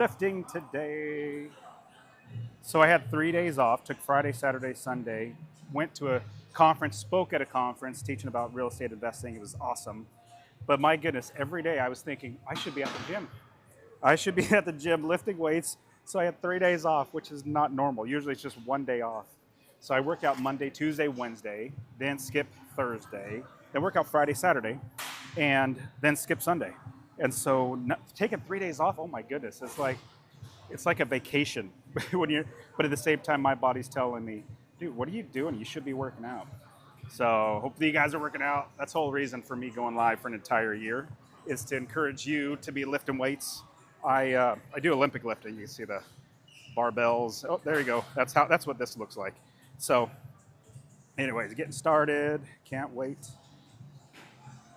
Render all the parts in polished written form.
Lifting today. So I had 3 days off, took Friday, Saturday, Sunday, went to a conference, spoke at a conference teaching about real estate investing. It was awesome. But my goodness, every day I was thinking, I should be at the gym. I should be at the gym lifting weights. So I had 3 days off, which is not normal. Usually it's just one day off. So I work out Monday, Tuesday, Wednesday, then skip Thursday, then work out Friday, Saturday, and then skip Sunday. And so taking 3 days off, oh my goodness, it's like a vacation but at the same time my body's telling me, dude, what are you doing? You should be working out. So hopefully you guys are working out. That's the whole reason for me going live for an entire year is to encourage you to be lifting weights. I do Olympic lifting. You can see the barbells. Oh, there you go. That's what this looks like. So anyways, getting started. Can't wait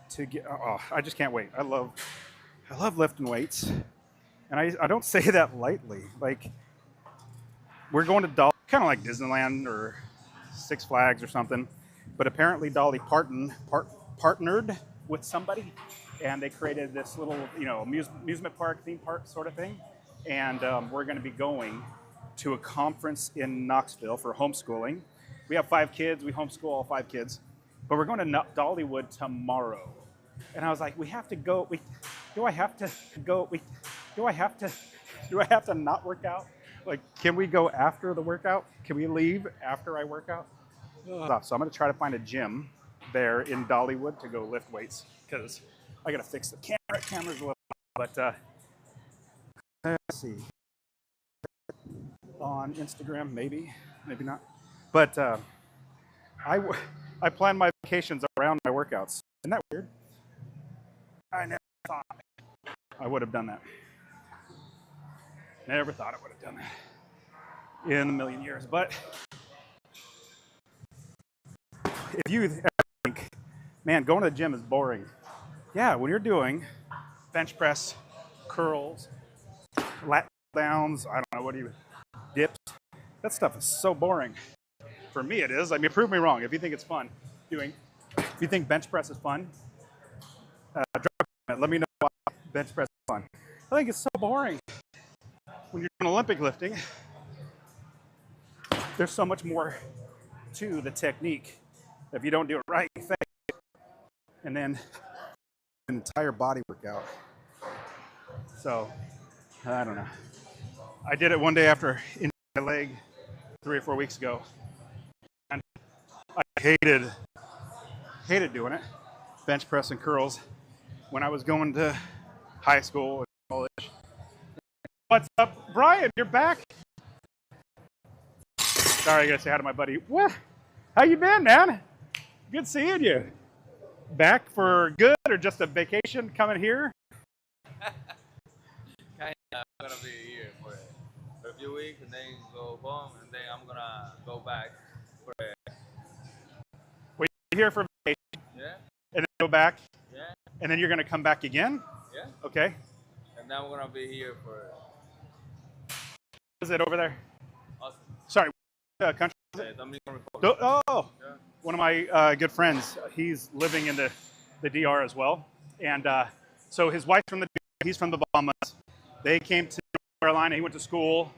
to get, oh, I just can't wait. I love lifting weights. And I don't say that lightly. Like, we're going to kind of like Disneyland or Six Flags or something. But apparently Dolly Parton partnered with somebody, and they created this little, amusement park, theme park sort of thing. And we're going to be going to a conference in Knoxville for homeschooling. We have 5 kids. We homeschool all 5 kids. But we're going to Dollywood tomorrow. And I was like, we have to go. Do I have to go? Do I have to not work out? Like, can we go after the workout? Can we leave after I work out? So I'm going to try to find a gym there in Dollywood to go lift weights because I got to fix the camera. Camera's a little, but let's see. On Instagram, maybe not. But I plan my vacations around my workouts. Isn't that weird? I never thought I would have done that. Never thought I would have done that in a million years. But if you ever think, man, going to the gym is boring. Yeah, when you're doing bench press, curls, lat downs, I don't know, dips, that stuff is so boring. For me it is. I mean, prove me wrong. If you think it's fun if you think bench press is fun, drop a comment. Let me know why bench press is fun. I think it's so boring. When you're doing Olympic lifting, there's so much more to the technique. If you don't do it right, you fail. And then an entire body workout. So, I don't know. I did it one day after injuring my leg 3 or 4 weeks ago. And I hated doing it. Bench press and curls when I was going to high school and college. What's up, Brian? You're back? Sorry, I gotta say hi to my buddy. What? How you been, man? Good seeing you. Back for good or just a vacation coming here? Kinda, I'm gonna be here for a few weeks and then go home and then I'm gonna go back for Wait, here for vacation? Yeah. And then go back? Yeah. And then you're gonna come back again? Yeah. Okay. And then I'm gonna be here for. Is it over there? Awesome. Sorry, country? Dominican Republic. Oh, Yeah. One of my good friends, he's living in the DR as well. And so his wife's from the DR, he's from the Bahamas. They came to North Carolina, he went to school.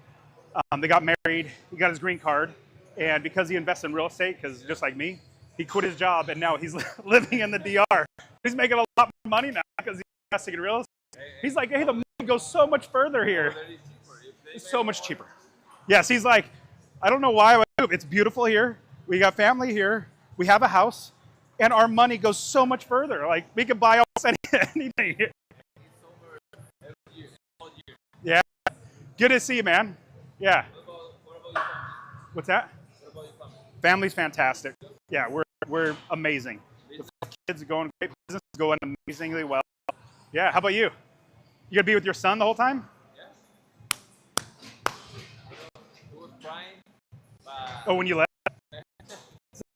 They got married, he got his green card. And because he invested in real estate, because just like me, he quit his job and now he's living in the DR. He's making a lot more money now because he's investing in real estate. He's like, hey, the money goes so much further here. It's so much cheaper. Yes, he's like, I don't know why I would move. It's beautiful here. We got family here. We have a house. And our money goes so much further. Like, we could buy almost anything here. Yeah. Good to see you, man. Yeah. What about your family? What's that? What about your family? Family's fantastic. Yeah, we're amazing. The kids are going great. Business is going amazingly well. Yeah, how about you? You gonna be with your son the whole time? Yeah. He was crying. Oh, when you left?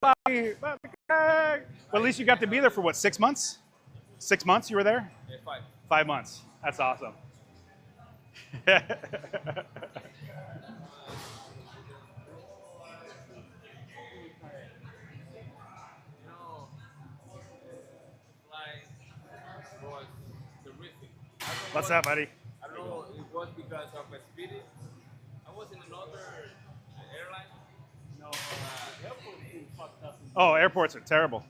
Well, at least you got to be there for what, 6 months? 6 months you were there? Yeah, 5. 5 months. That's awesome. Was terrific. What's up, buddy? I don't know, it was because because of the speed. I was in another airline. No, the airport is fucked up. Oh, airports are terrible.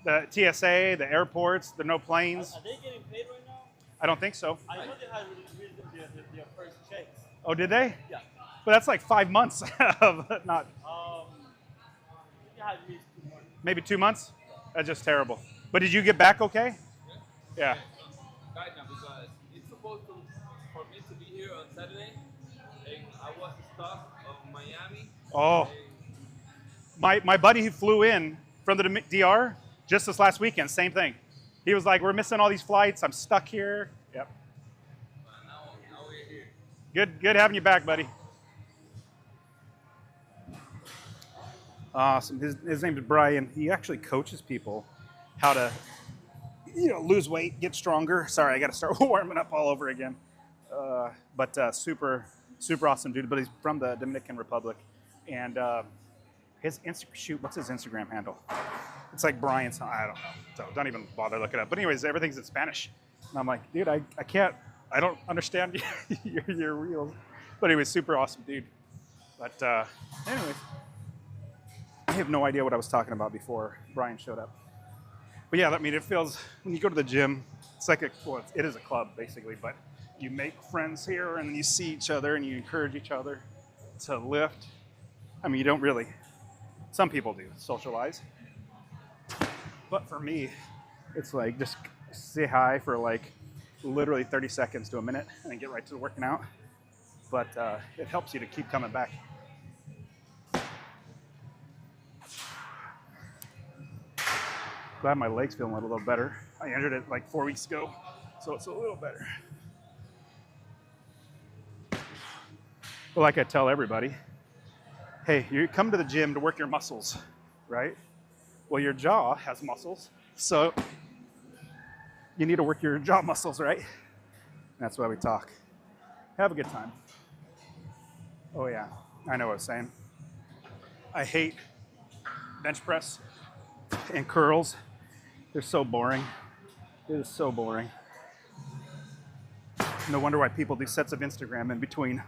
The TSA, the airports, there are no planes. Are they getting paid right now? I don't think so. I know they had their first checks. Oh, did they? Yeah. But that's like 5 months of not, They had at least 2 months. maybe 2 months. That's just terrible. But did you get back okay? Yeah. Kind of, because it's supposed to for me to be here on Saturday, and I was stuck on Miami. Oh, And my buddy who flew in from the DR just this last weekend, same thing. He was like, we're missing all these flights. I'm stuck here. Yep. now we're here. Good having you back, buddy. Awesome. His name is Brian. He actually coaches people how to, lose weight, get stronger. Sorry, I got to start warming up all over again. But super awesome dude. But he's from the Dominican Republic, and his what's his Instagram handle? It's like Brian's. I don't know. So don't even bother looking it up. But anyways, everything's in Spanish, and I'm like, dude, I can't. I don't understand your reels. But anyway, super awesome dude. But anyways. I have no idea what I was talking about before Brian showed up. But yeah, I mean, it feels, when you go to the gym, it's like it is a club basically, but you make friends here and then you see each other and you encourage each other to lift. I mean, you don't really, some people do socialize. But for me, it's like just say hi for like literally 30 seconds to a minute and then get right to the working out. But it helps you to keep coming back. Glad my leg's feeling a little better. I injured it like 4 weeks ago, so it's a little better. But like I tell everybody, hey, you come to the gym to work your muscles, right? Well, your jaw has muscles, so you need to work your jaw muscles, right? That's why we talk. Have a good time. Oh yeah, I know what I was saying. I hate bench press and curls. They're so boring. It is so boring. No wonder why people do sets of Instagram in between.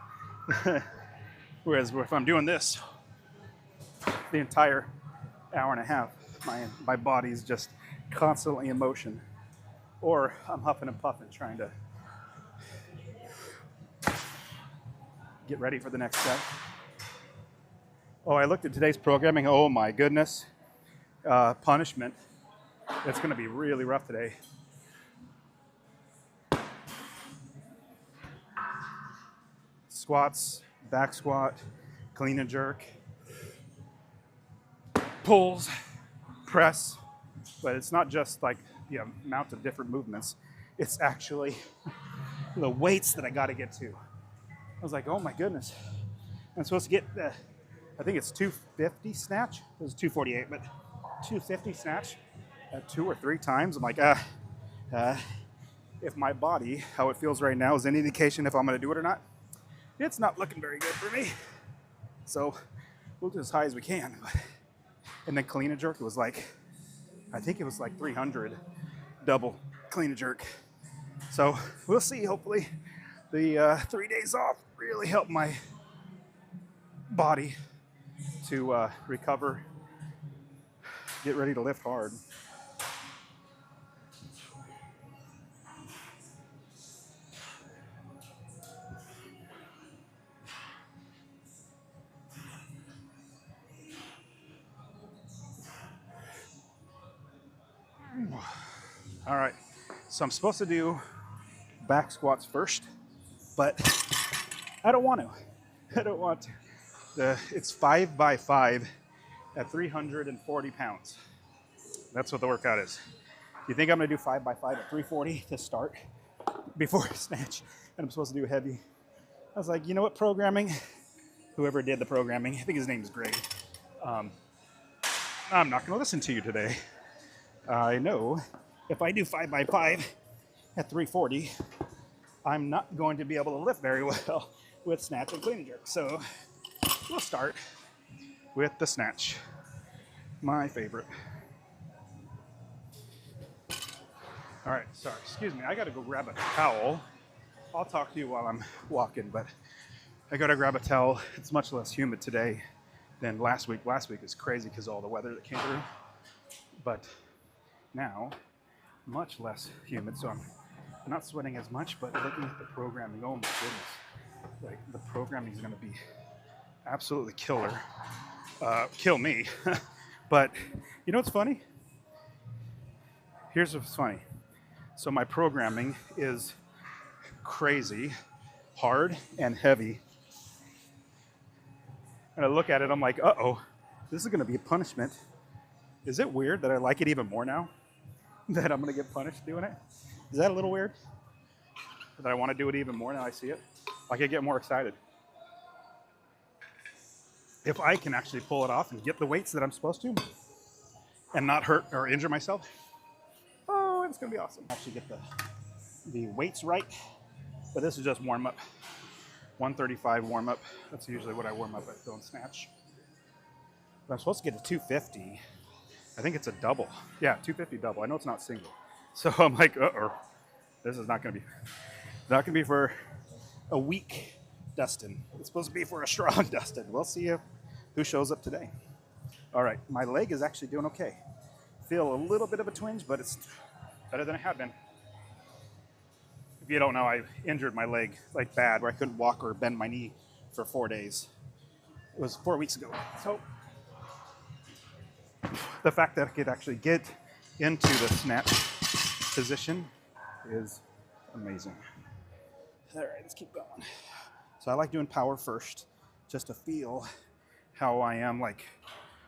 Whereas if I'm doing this, the entire hour and a half, my body's just constantly in motion. Or I'm huffing and puffing trying to get ready for the next set. Oh, I looked at today's programming. Oh my goodness. Punishment. It's going to be really rough today. Squats, back squat, clean and jerk, pulls, press. But it's not just like the amount of different movements. It's actually the weights that I got to get to. I was like, oh my goodness. I'm supposed to get, I think it's 250 snatch. It was 248, but 250 snatch 2 or 3 times. I'm like, if my body, how it feels right now, is any indication if I'm going to do it or not, it's not looking very good for me. So we'll do as high as we can. And then clean and jerk was like, I think it was like 300 double clean and jerk. So we'll see. Hopefully the 3 days off really helped my body to recover, get ready to lift hard. All right, so I'm supposed to do back squats first, but I don't want to. I don't want to. It's 5 by 5 at 340 pounds. That's what the workout is. You think I'm gonna do 5 by 5 at 340 to start before snatch, and I'm supposed to do heavy? I was like, you know what, programming? Whoever did the programming, I think his name is Greg. I'm not gonna listen to you today. I know if I do 5 by 5 at 340, I'm not going to be able to lift very well with snatch and clean and jerk. So we'll start with the snatch, my favorite. All right, sorry, excuse me. I gotta go grab a towel I'll talk to you while I'm walking, but I gotta grab a towel. It's much less humid today than last week. Last week was crazy because of all the weather that came through. But now, much less humid, so I'm not sweating as much, but looking at the programming, oh my goodness. Like, the programming is gonna be absolutely killer. Kill me. But you know what's funny? Here's what's funny. So my programming is crazy, hard, and heavy. And I look at it, I'm like, uh-oh, this is gonna be a punishment. Is it weird that I like it even more now? That I'm gonna get punished doing it? Is that a little weird? That I wanna do it even more now I see it? Like I get more excited. If I can actually pull it off and get the weights that I'm supposed to and not hurt or injure myself, oh, it's gonna be awesome. Actually get the weights right, but this is just warm up. 135 warm up. That's usually what I warm up at doing snatch. But I'm supposed to get to 250. I think it's a double. Yeah, 250 double. I know it's not single. So I'm like, uh-oh, this is not gonna be for a weak Dustin. It's supposed to be for a strong Dustin. We'll see who shows up today. All right, my leg is actually doing okay. Feel a little bit of a twinge, but it's better than it had been. If you don't know, I injured my leg like bad, where I couldn't walk or bend my knee for 4 days. It was 4 weeks ago. So the fact that I could actually get into the snatch position is amazing. All right, let's keep going. So I like doing power first, just to feel how I am, like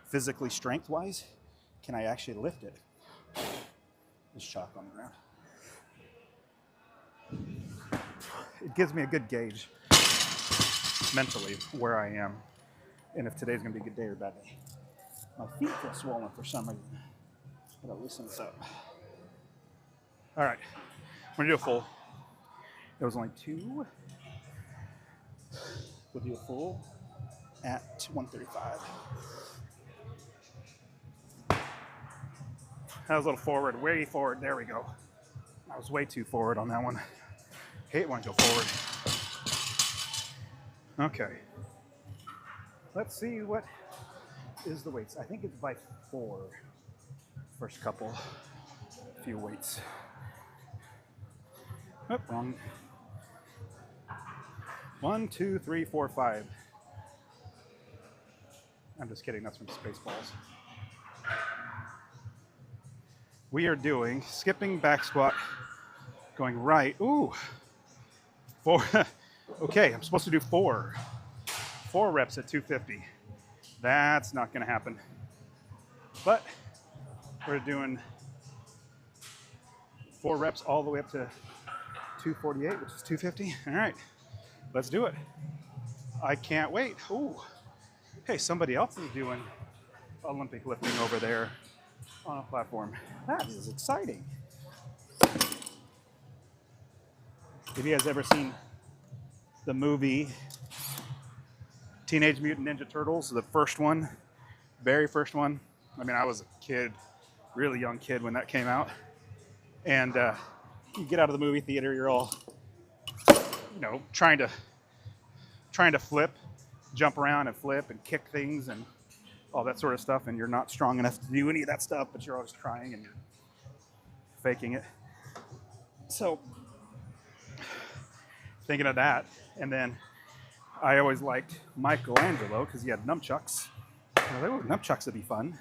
physically, strength-wise. Can I actually lift it? Just chalk on the ground. It gives me a good gauge mentally where I am, and if today's gonna be a good day or a bad day. My feet feel swollen for some reason. Gotta loosen this up. All right, we're gonna do a full. There was only 2. We'll do a full at 135. That was a little forward, way forward. There we go. I was way too forward on that one. Hate when I go forward. Okay. Let's see what is the weights. I think it's by 4. First couple, few weights. Oh, wrong. 1, 2, 3, 4, 5. I'm just kidding, that's from Spaceballs. We are doing skipping back squat, going right. Ooh, 4. Okay, I'm supposed to do 4. 4 reps at 250. That's not gonna happen. But we're doing 4 reps all the way up to 248, which is 250. All right, let's do it. I can't wait. Ooh, hey, somebody else is doing Olympic lifting over there on a platform. That is exciting. Have you guys ever seen the movie Teenage Mutant Ninja Turtles, the first one, very first one? I mean, I was a kid, really young kid when that came out. And you get out of the movie theater, you're all, trying to flip, jump around and flip and kick things and all that sort of stuff, and you're not strong enough to do any of that stuff, but you're always trying and you're faking it. So, thinking of that, and then I always liked Michelangelo because he had nunchucks. I was like, oh, nunchucks would be fun.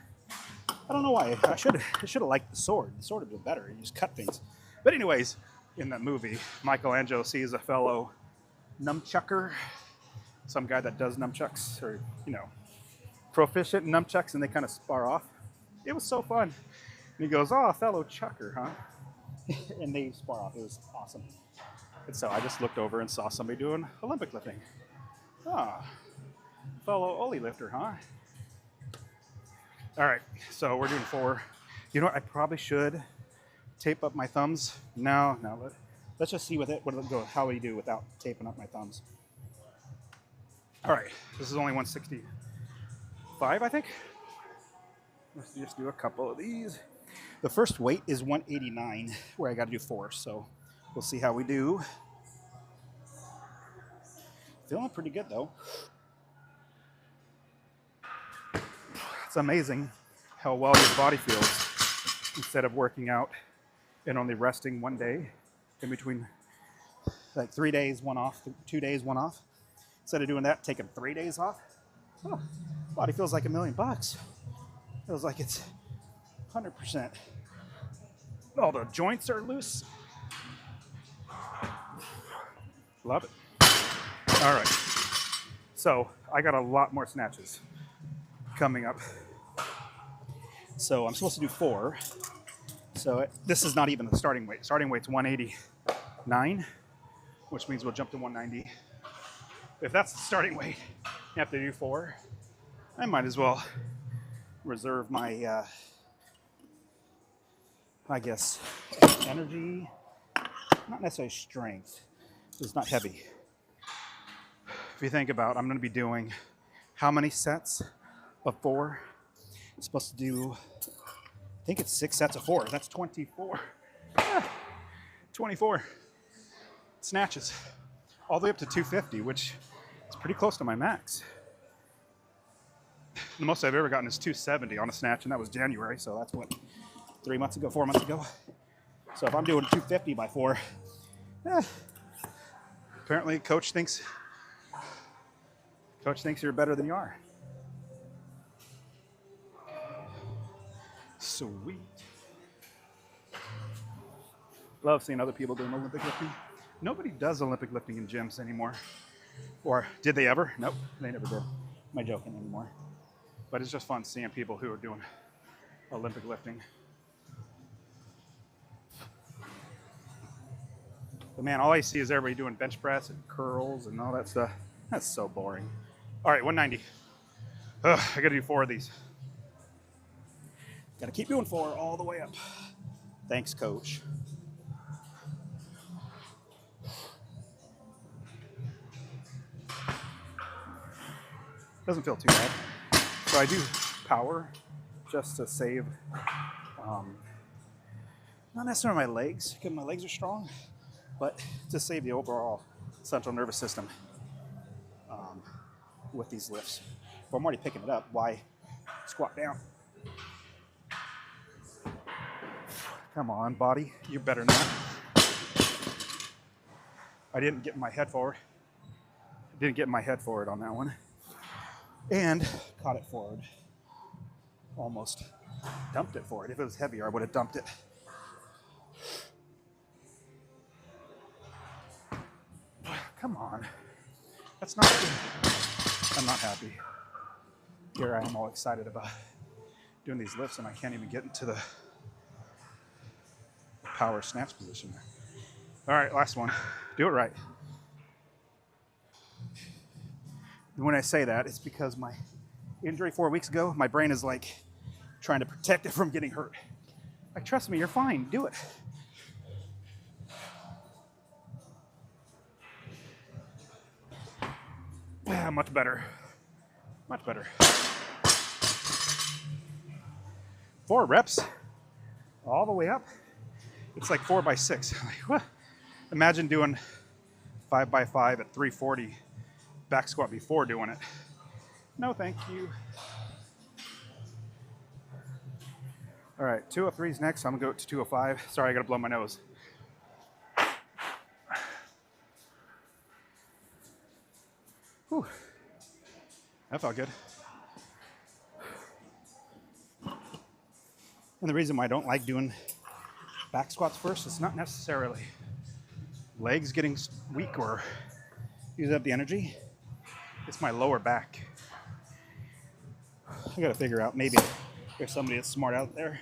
I don't know why. I should have liked the sword. The sword would be better. You just cut things. But anyways, in that movie, Michelangelo sees a fellow nunchucker, some guy that does nunchucks, or proficient in nunchucks, and they kind of spar off. It was so fun. And he goes, "Oh, fellow chucker, huh?" And they spar off. It was awesome. And so I just looked over and saw somebody doing Olympic lifting. Ah, fellow Oli lifter, huh? All right, so we're doing 4. You know what? I probably should tape up my thumbs. No, let's just see how we do without taping up my thumbs. All right, this is only 165, I think. Let's just do a couple of these. The first weight is 189, where I got to do 4, so we'll see how we do. Feeling pretty good though. It's amazing how well your body feels instead of working out and only resting one day in between, like 3 days, one off, 2 days, one off. Instead of doing that, taking 3 days off, oh, body feels like $1,000,000. Feels like it's 100%. All the joints are loose. Love it. All right. So I got a lot more snatches coming up. So I'm supposed to do 4. So this is not even the starting weight. Starting weight's 189, which means we'll jump to 190. If that's the starting weight, you have to do 4. I might as well reserve my, I guess, energy, not necessarily strength. It's not heavy. If you think about, I'm going to be doing how many sets of 4? I'm supposed to do, I think it's 6 sets of 4. That's 24. 24 snatches, all the way up to 250, which is pretty close to my max. The most I've ever gotten is 270 on a snatch, and that was January, so that's what, 3 months ago, 4 months ago. So if I'm doing 250 by 4, apparently coach thinks you're better than you are. Sweet. Love seeing other people doing Olympic lifting. Nobody does Olympic lifting in gyms anymore. Or did they ever? Nope, they never did. Am I joking anymore? But it's just fun seeing people who are doing Olympic lifting. But man, all I see is everybody doing bench press and curls and all that stuff. That's so boring. All right, 190. Ugh, I gotta do 4 of these. Gotta keep doing 4 all the way up. Thanks, coach. Doesn't feel too bad. So I do power just to save, not necessarily my legs, because my legs are strong, but to save the overall central nervous system with these lifts. If I'm already picking it up, why squat down? Come on, body, you're better than that. I didn't get my head forward. Didn't get my head forward on that one. And caught it forward. Almost dumped it forward. If it was heavier, I would have dumped it. Come on. That's not good. I'm not happy. Here I am all excited about doing these lifts and I can't even get into the power snatch position. All right, last one. Do it right. And when I say that, it's because my injury 4 weeks ago, my brain is like trying to protect it from getting hurt. Like, trust me, you're fine. Do it. Yeah, much better. Much better. 4 reps, all the way up. It's like 4 by 6. Like, what? Imagine doing 5 by 5 at 340 back squat before doing it. No, thank you. All right, 203 is next. I'm gonna go to 205. Sorry, I gotta blow my nose. Whew. That felt good. And the reason why I don't like doing back squats first, it's not necessarily legs getting weak or using up the energy. It's my lower back. I gotta figure out, maybe there's somebody that's smart out there,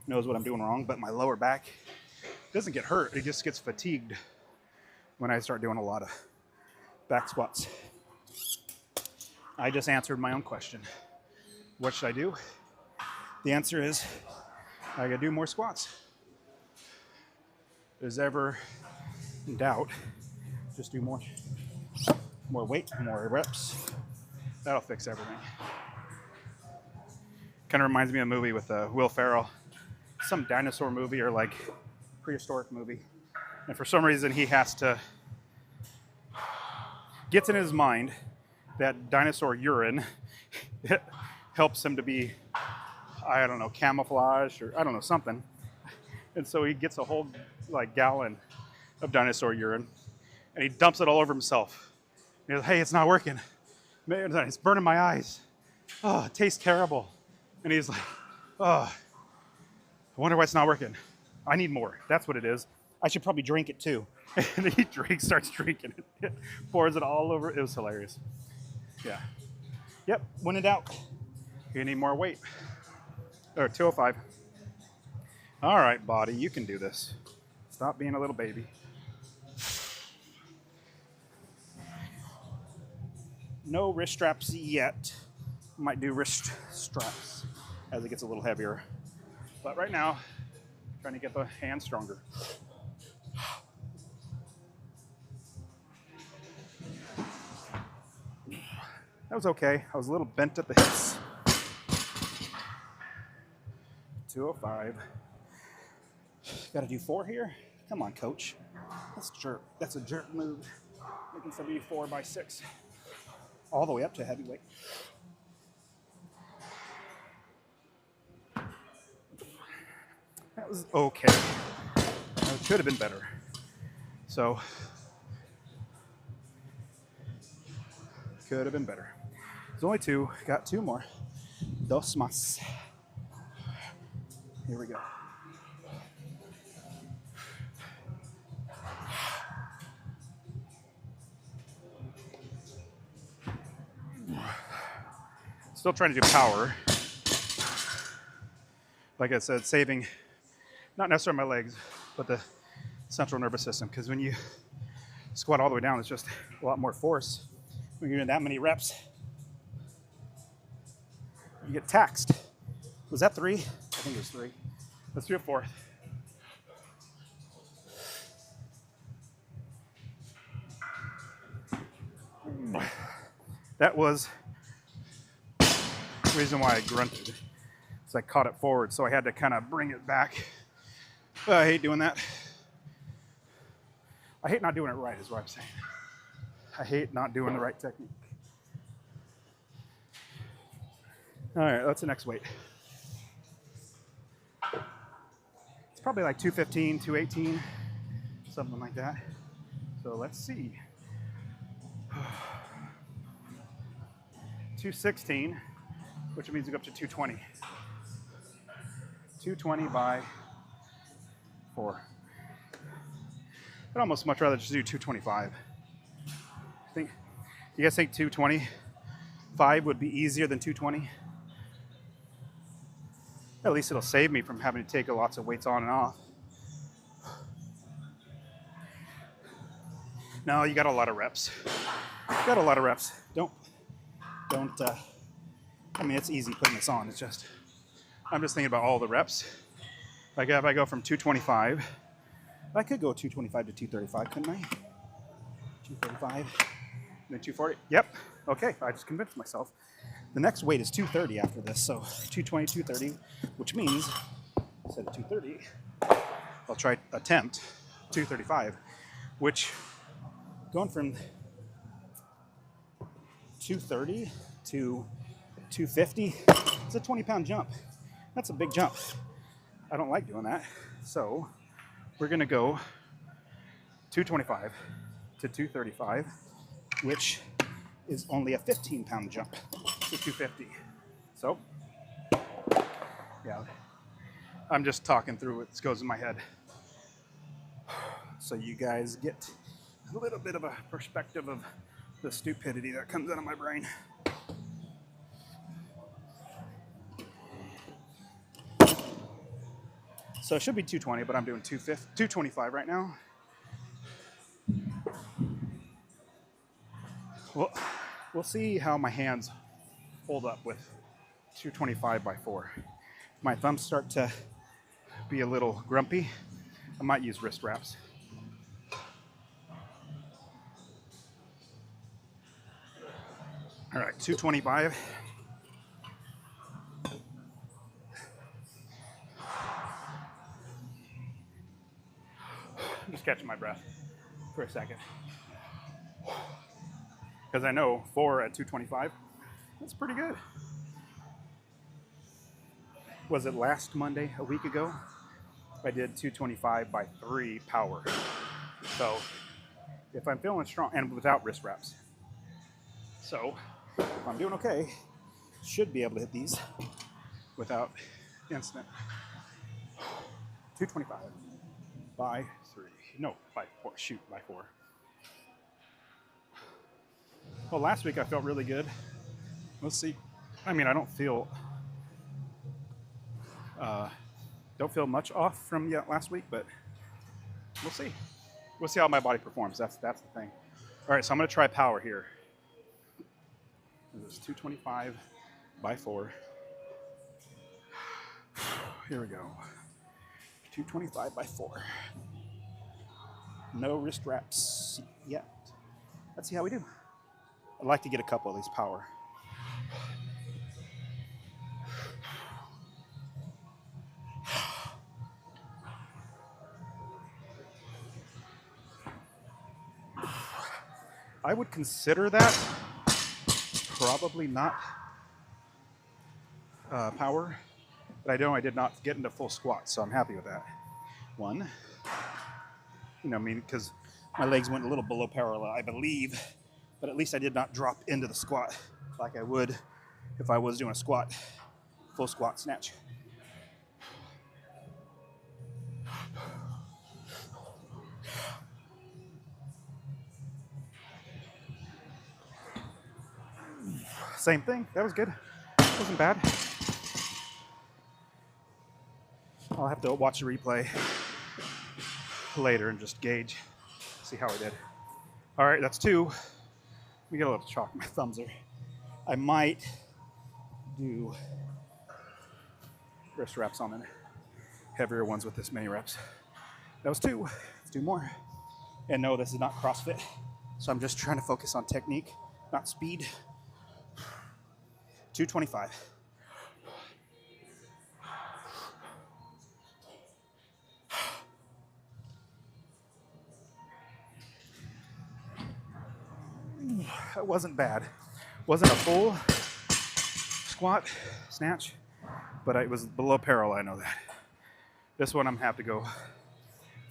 knows what I'm doing wrong, but my lower back doesn't get hurt. It just gets fatigued when I start doing a lot of back squats. I just answered my own question. What should I do? The answer is, I gotta do more squats. If there's ever in doubt, just do more weight, more reps. That'll fix everything. Kind of reminds me of a movie with Will Ferrell, some dinosaur movie or like prehistoric movie. And for some reason he has to gets in his mind that dinosaur urine helps him to be, I don't know, camouflage or I don't know, something. And so he gets a whole like gallon of dinosaur urine and he dumps it all over himself. And he goes, hey, it's not working. Man, it's burning my eyes. Oh, it tastes terrible. And he's like, oh, I wonder why it's not working. I need more. That's what it is. I should probably drink it too. And he starts drinking it, pours it all over. It was hilarious. Yeah. Yep. When in doubt, you need more weight. Or 205. All right, body, you can do this. Stop being a little baby. No wrist straps yet. Might do wrist straps as it gets a little heavier. But right now, trying to get the hand stronger. That was okay. I was a little bent at the hips. 205. Got to do 4 here? Come on, coach. That's a jerk. That's a jerk move. Making somebody 4 by 6. All the way up to heavyweight. That was okay. It could have been better. So, could have been better. There's only 2. Got 2 more. Dos más. Here we go. Still trying to do power. Like I said, saving not necessarily my legs, but the central nervous system. Because when you squat all the way down, it's just a lot more force. When you're doing that many reps, you get taxed. Was that 3? I think it was 3. Let's do a 4th. That was the reason why I grunted. So I caught it forward, so I had to kind of bring it back. I hate doing that. I hate not doing it right, is what I'm saying. I hate not doing the right technique. All right, that's the next weight. It's probably like 215, 218, something like that. So let's see. 216, which means we go up to 220. 220 by 4. I'd almost much rather just do 225. You guys think 225 would be easier than 220? At least it'll save me from having to take lots of weights on and off. No, you got a lot of reps. Got a lot of reps. Don't. I mean, it's easy putting this on. It's just, I'm just thinking about all the reps. Like if I go from 225, I could go 225 to 235, couldn't I? 235, and then 240. Yep. Okay, I just convinced myself. The next weight is 230 after this, so 220, 230, which means instead of 230, I'll try attempt 235, which going from 230 to 250, it's a 20-pound jump. That's a big jump. I don't like doing that, so we're gonna go 225 to 235, which is only a 15-pound jump to 250. So, yeah, I'm just talking through what goes in my head. So you guys get a little bit of a perspective of the stupidity that comes out of my brain. So it should be 220, but I'm doing 225 right now. Well, we'll see how my hands hold up with 225 by 4. If my thumbs start to be a little grumpy, I might use wrist wraps. All right, 225. I'm just catching my breath for a second. because I know 4 at 225, that's pretty good. Was it last Monday, a week ago? I did 225 by 3 power. So if I'm feeling strong, and without wrist wraps. So if I'm doing okay, should be able to hit these without incident. 225 by 3. No, by 4. Shoot, by 4. Well, last week I felt really good. Let's see. I mean, I don't feel much off from last week, but we'll see. We'll see how my body performs. That's the thing. All right, so I'm going to try power here. This is 225 by 4. Here we go. 225 by 4. No wrist wraps yet. Let's see how we do. I'd like to get a couple of these power. I would consider that probably not power, but I know I did not get into full squat, so I'm happy with that. 1, because my legs went a little below parallel, I believe, but at least I did not drop into the squat like I would if I was doing a squat, full squat snatch. Same thing, that was good. Wasn't bad. I'll have to watch the replay later and just gauge, see how I did. All right, that's 2. Let me get a little chalk. My thumbs are. I might do wrist wraps on the heavier ones with this many reps. That was 2. Let's do more. And no, this is not CrossFit, so I'm just trying to focus on technique, not speed. 225. That wasn't bad. Wasn't a full squat, snatch, but it was below parallel, I know that. This one I'm gonna have to go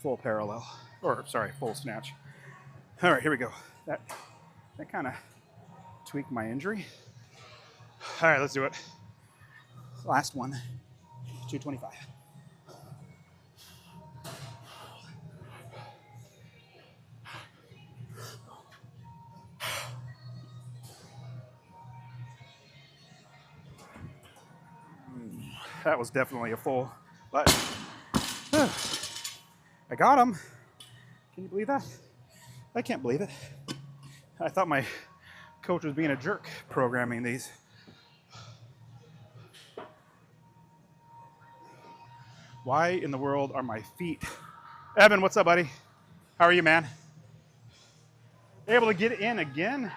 full parallel, or sorry, full snatch. All right, here we go. That kind of tweaked my injury. All right, let's do it. Last one, 225. That was definitely a full, but I got him. Can you believe that? I can't believe it. I thought my coach was being a jerk programming these. Why in the world are my feet? Evan, what's up, buddy? How are you, man? Able to get in again?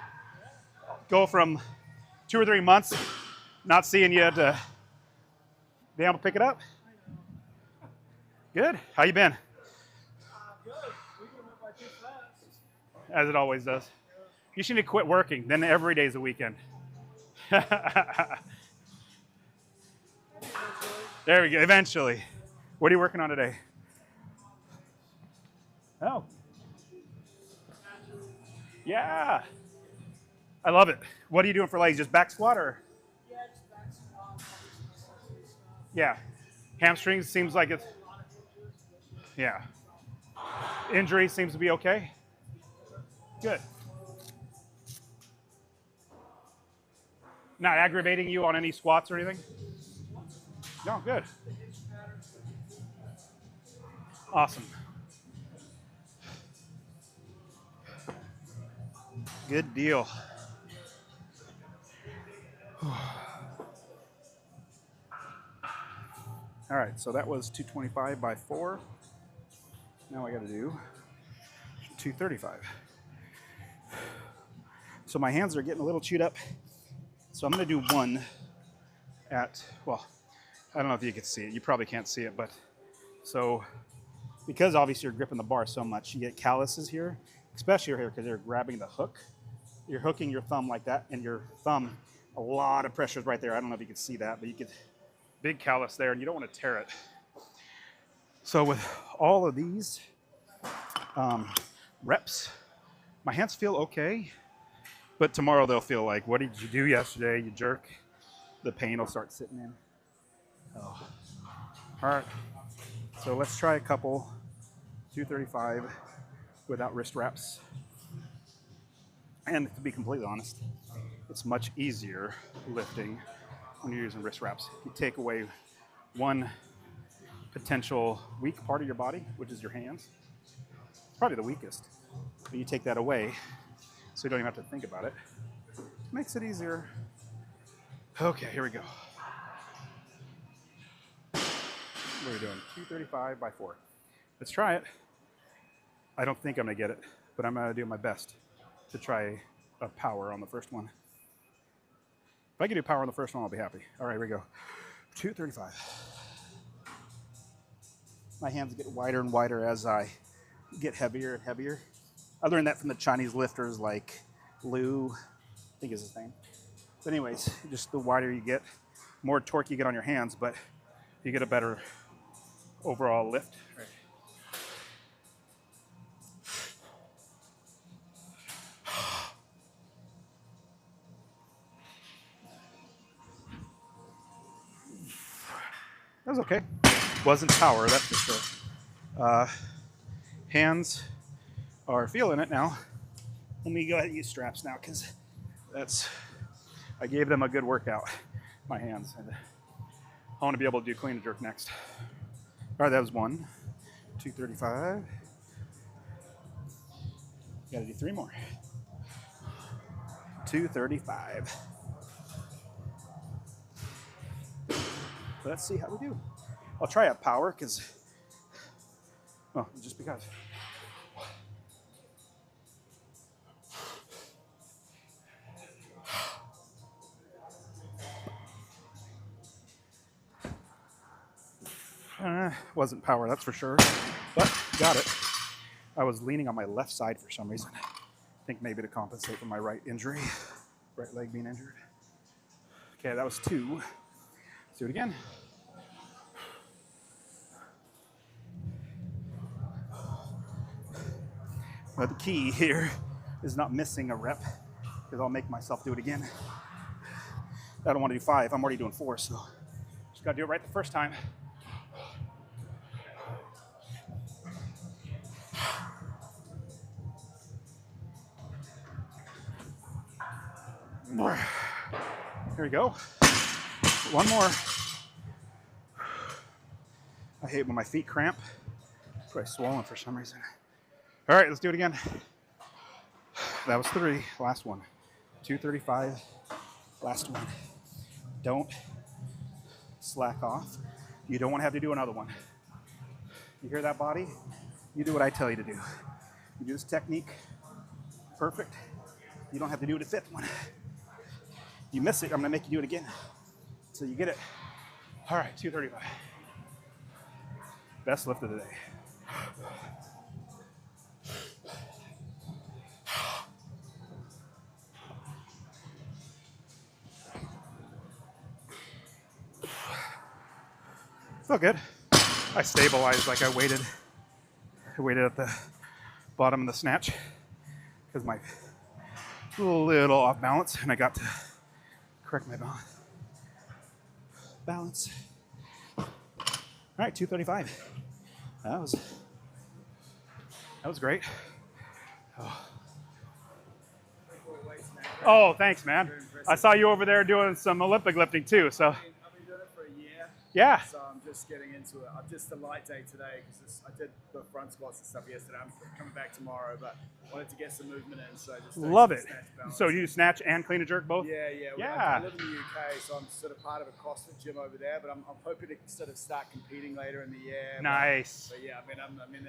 Go from 2 or 3 months not seeing you to being able to pick it up? Good. How you been? Good. We can move by 2 fast. As it always does. You should need to quit working. Then every day is a weekend. There we go. Eventually. What are you working on today? Oh. Yeah. I love it. What are you doing for legs? Just back squat or? Yeah, just back squat. Yeah. Hamstrings seems like it's. Yeah. Injury seems to be okay. Good. Not aggravating you on any squats or anything? No, good. Awesome. Good deal. All right, so that was 225 by 4. Now I got to do 235. So my hands are getting a little chewed up. So I'm going to do one at, well, I don't know if you can see it. You probably can't see it, but so because obviously you're gripping the bar so much, you get calluses here, especially here because you're grabbing the hook. you're hooking your thumb like that, and your thumb, a lot of pressure is right there. I don't know if you can see that, but you could, big callus there, and you don't want to tear it. So with all of these reps, my hands feel okay, but tomorrow they'll feel like, what did you do yesterday, you jerk? The pain will start sitting in. Oh. All right, so let's try a couple 235 without wrist wraps. And to be completely honest, it's much easier lifting when you're using wrist wraps. You take away one potential weak part of your body, which is your hands. It's probably the weakest. But you take that away so you don't even have to think about it. Makes it easier. Okay, here we go. What are we doing? 235 by 4. Let's try it. I don't think I'm gonna get it, but I'm gonna do my best to try a power on the first one. If I can do power on the first one, I'll be happy. All right, here we go. 235. My hands get wider and wider as I get heavier and heavier. I learned that from the Chinese lifters like Liu, I think is his name. But anyways, just the wider you get, more torque you get on your hands, but you get a better overall lift. Right. That was okay. Wasn't power, that's for sure. Hands are feeling it now. Let me go ahead and use straps now, because I gave them a good workout, my hands. And I want to be able to do clean and jerk next. All right, that was 1, 235. Gotta do 3 more. 235. Let's see how we do. I'll try out power because, well, just because. Wasn't power, that's for sure, but got it. I was leaning on my left side for some reason. I think maybe to compensate for my right injury, right leg being injured. Okay, that was 2. Let's do it again. But the key here is not missing a rep, because I'll make myself do it again. I don't want to do 5, I'm already doing 4, so just gotta do it right the first time. Here we go. 1 more. I hate when my feet cramp. It's probably swollen for some reason. All right, let's do it again. That was 3. Last one. 235. Last one. Don't slack off. You don't want to have to do another one. You hear that, body? You do what I tell you to do. You do this technique. Perfect. You don't have to do the 5th one. You miss it, I'm gonna make you do it again so you get it. All right, 235. Best lift of the day. Felt good. I stabilized like I waited at the bottom of the snatch because my little off balance, and I got to correct my balance. All right, 235. That was great. Oh, thanks, man. I saw you over there doing some Olympic lifting too. So I've been doing it for a year. yeah. So I'm just getting into it. I'm just a light day today because I did the front squats and stuff yesterday. I'm coming back tomorrow, but wanted to get some movement in. So just Love it. snatch balance. So you snatch and clean and jerk both? Yeah. Yeah. I live in the UK, so I'm sort of part of a CrossFit gym over there. But I'm hoping to sort of start competing later in the year. Nice. But yeah, I mean,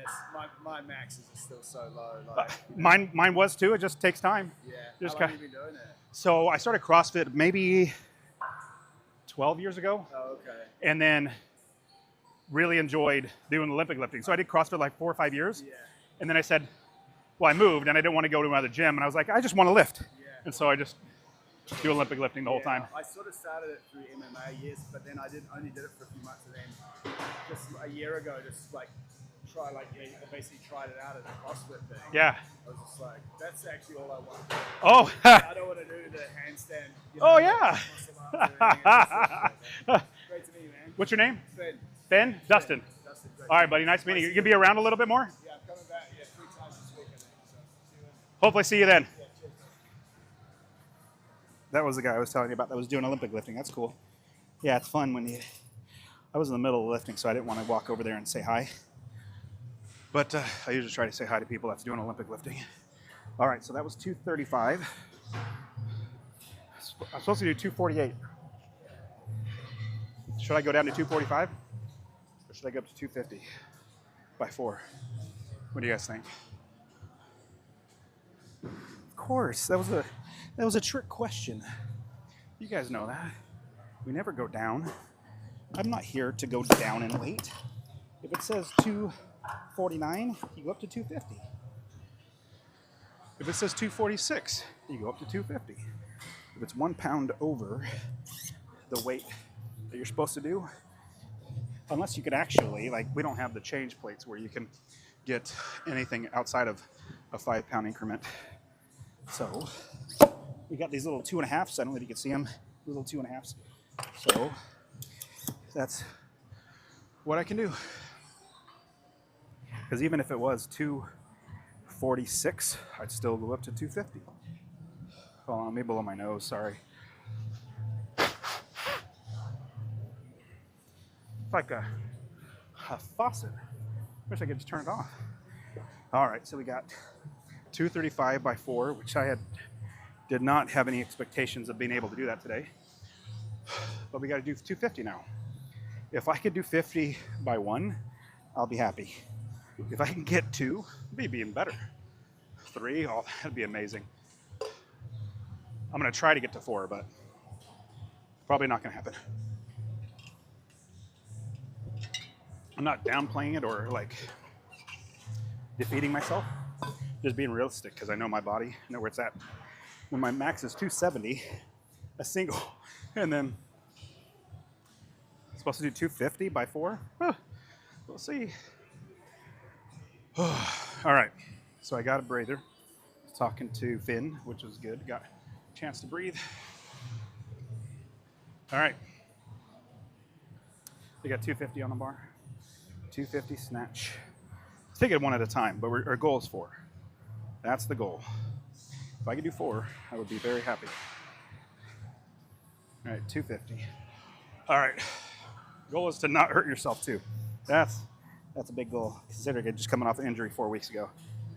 my maxes are still so low. Like, Mine was too. It just takes time. yeah. Just How long have you been doing it? So I started CrossFit maybe 12 years ago, Oh, okay. and then really enjoyed doing Olympic lifting. So I did CrossFit like 4 or 5 years, Yeah. and then I said, well, I moved and I didn't want to go to another gym, and I was like, I just want to lift. Yeah. And so I just do Olympic lifting the whole time. I sort of started it through MMA, yes, but then I only did it for a few months, and then just a year ago, just like I basically tried it out at a CrossFit thing. Yeah. I was just like, that's actually all I want to do. Oh. I don't want to do the handstand. Oh yeah. Great to meet you, man. What's your name? Ben. Ben? Dustin. Dustin, All right, buddy. Nice meeting you. You gonna be around a little bit more? Yeah, I'm coming back. Yeah, 3 times this week, I think. So see you then. Hopefully see you then. Yeah, cheers. That was the guy I was telling you about that was doing Olympic lifting. That's cool. Yeah, it's fun when you... I was in the middle of lifting, so I didn't want to walk over there and say hi. But I usually try to say hi to people that's doing Olympic lifting. All right, so that was 235. I'm supposed to do 248. Should I go down to 245? Or should I go up to 250 by 4? What do you guys think? Of course, that was a trick question. You guys know that. We never go down. I'm not here to go down in weight. If it says 249, you go up to 250. If it says 246, you go up to 250. If it's 1 pound over the weight that you're supposed to do, unless you could actually, like, we don't have the change plates where you can get anything outside of a 5 pound increment. So we got these little 2.5s. I don't know if you can see them, little 2.5s. So that's what I can do. Because even if it was 246, I'd still go up to 250. Hold on, let me blow my nose, sorry. It's like a faucet. Wish I could just turn it off. All right, so we got 235 by 4, which did not have any expectations of being able to do that today. But we got to do 250 now. If I could do 50 by 1, I'll be happy. If I can get 2, it'd be even better. 3, oh, that'd be amazing. I'm gonna try to get to 4, but probably not gonna happen. I'm not downplaying it or like defeating myself. Just being realistic, because I know my body, I know where it's at. When my max is 270, a single, and then I'm supposed to do 250 by 4. We'll see. All right, so I got a breather. Talking to Finn, which was good. Got a chance to breathe. All right. We got 250 on the bar. 250 snatch. Let's take it one at a time, but our goal is 4. That's the goal. If I could do 4, I would be very happy. All right, 250. All right. Goal is to not hurt yourself too. That's a big goal, considering it just coming off an injury 4 weeks ago.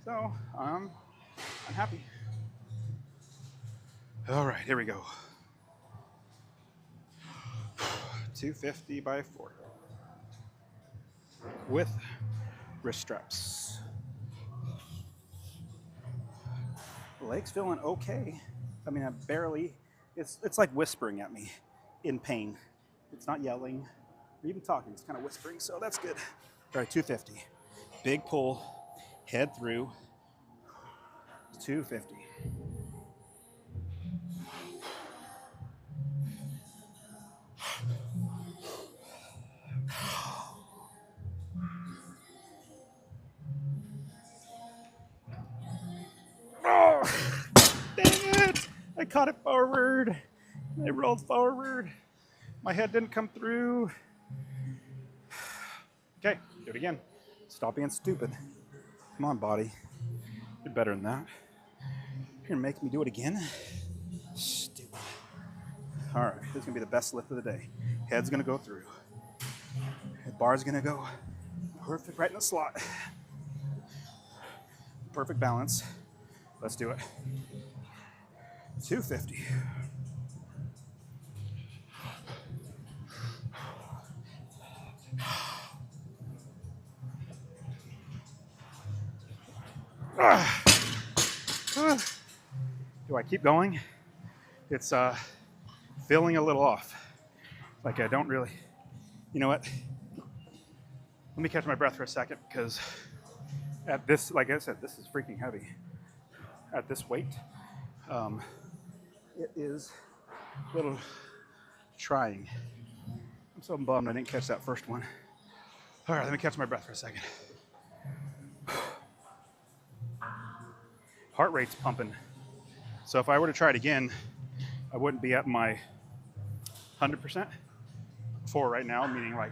So I'm happy. All right, here we go. 250 by 4 with wrist straps. Legs feeling okay. I mean, I barely. It's like whispering at me in pain. It's not yelling or even talking. It's kind of whispering, so that's good. All right, 250. Big pull, head through. 250. Oh, dang it! I caught it forward. I rolled forward. My head didn't come through. Okay, do it again. Stop being stupid. Come on, body. You're better than that. You're gonna make me do it again? Stupid. All right, this is gonna be the best lift of the day. Head's gonna go through. The bar's gonna go perfect right in the slot. Perfect balance. Let's do it. 250. Do I keep going? It's feeling a little off. Like I don't really, you know what? Let me catch my breath for a second, because at this, like I said, this is freaking heavy. At this weight, it is a little trying. I'm so bummed I didn't catch that first one. All right, let me catch my breath for a second. Heart rate's pumping. So if I were to try it again, I wouldn't be at my 100% for right now, meaning like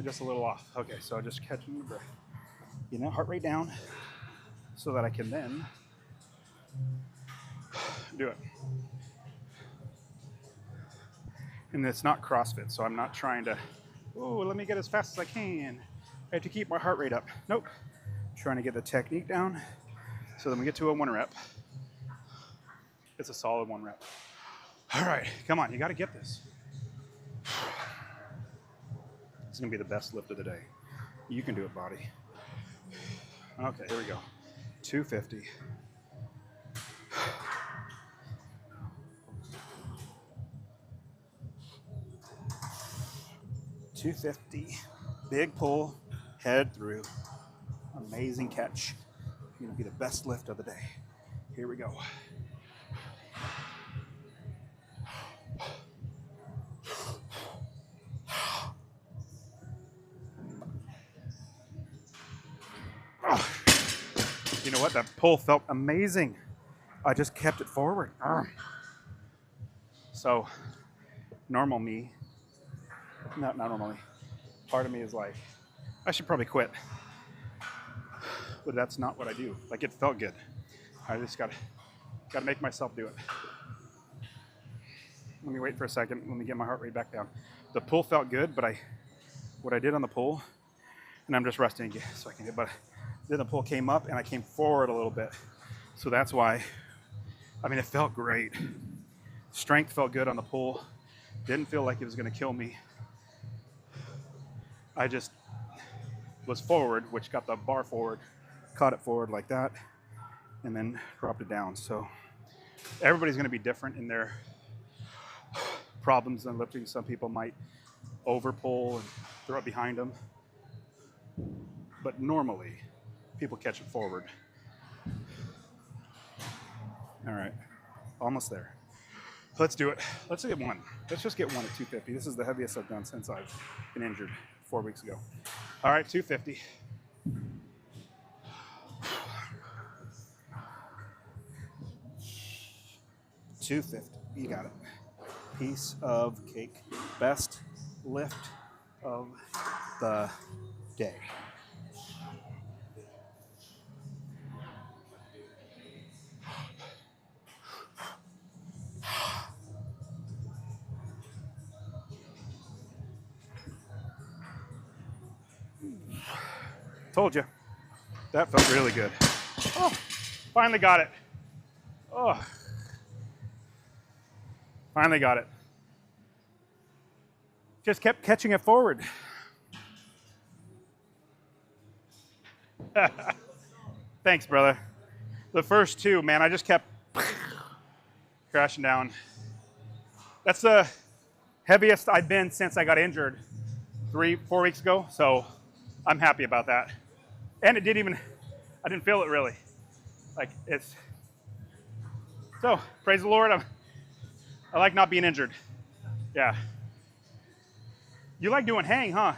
just a little off. Okay, so just catching the breath. You know, heart rate down so that I can then do it. And it's not CrossFit, so I'm not trying to, oh, let me get as fast as I can. I have to keep my heart rate up. Nope. Trying to get the technique down so then we get to a 1 rep. It's a solid 1 rep. All right, come on, you got to get this. It's going to be the best lift of the day. You can do it, body. Okay, here we go. 250. 250. Big pull, head through. Amazing catch. Going to be the best lift of the day. Here we go. Oh. You know what? That pull felt amazing. I just kept it forward. So, normal me, not normally, part of me is like, I should probably quit. But that's not what I do. Like, it felt good. I just gotta make myself do it. Let me wait for a second. Let me get my heart rate back down. The pull felt good, but what I did on the pull, and I'm just resting again so I can get, but then the pull came up and I came forward a little bit. So that's why, I mean, it felt great. Strength felt good on the pull. Didn't feel like it was gonna kill me. I just was forward, which got the bar forward, caught it forward like that, and then dropped it down. So everybody's gonna be different in their problems in lifting. Some people might over pull and throw it behind them. But normally, people catch it forward. All right, almost there. Let's do it. Let's get one. Let's just get one at 250. This is the heaviest I've done since I've been injured 4 weeks ago. All right, 250. $250. You got it. Piece of cake. Best lift of the day. Told you. That felt really good. Oh, finally got it. Oh. Finally got it. Just kept catching it forward. Thanks, brother. The first two, man, I just kept crashing down. That's the heaviest I've been since I got injured 3-4 weeks ago, so I'm happy about that. And I didn't feel it really. Like, so praise the Lord. I like not being injured. Yeah. You like doing hang, huh?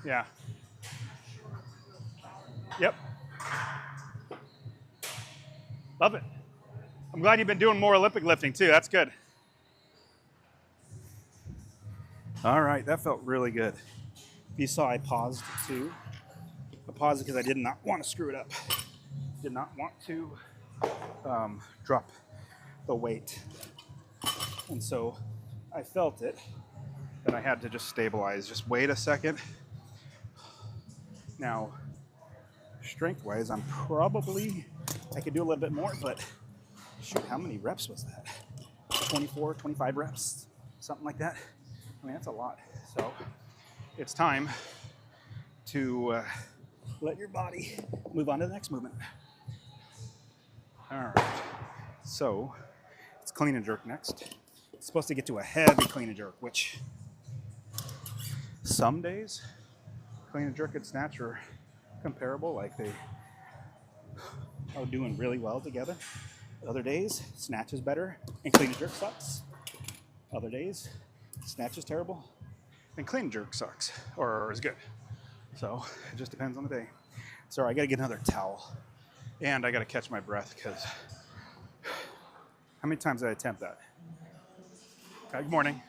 Yeah. Yep. Love it. I'm glad you've been doing more Olympic lifting too. That's good. All right, that felt really good. You saw I paused too. I paused because I did not want to screw it up. Did not want to drop the weight. And so I felt it, and I had to just stabilize. Just wait a second. Now, strength-wise, I could do a little bit more, but shoot, how many reps was that? 24, 25 reps, something like that. I mean, that's a lot. So it's time to let your body move on to the next movement. All right, so it's clean and jerk next. It's supposed to get to a heavy clean and jerk, which some days clean and jerk and snatch are comparable, like they are doing really well together. Other days, snatch is better and clean and jerk sucks. Other days, snatch is terrible and clean and jerk sucks or is good. So it just depends on the day. Sorry, I gotta get another towel and I gotta catch my breath because how many times did I attempt that? Good morning.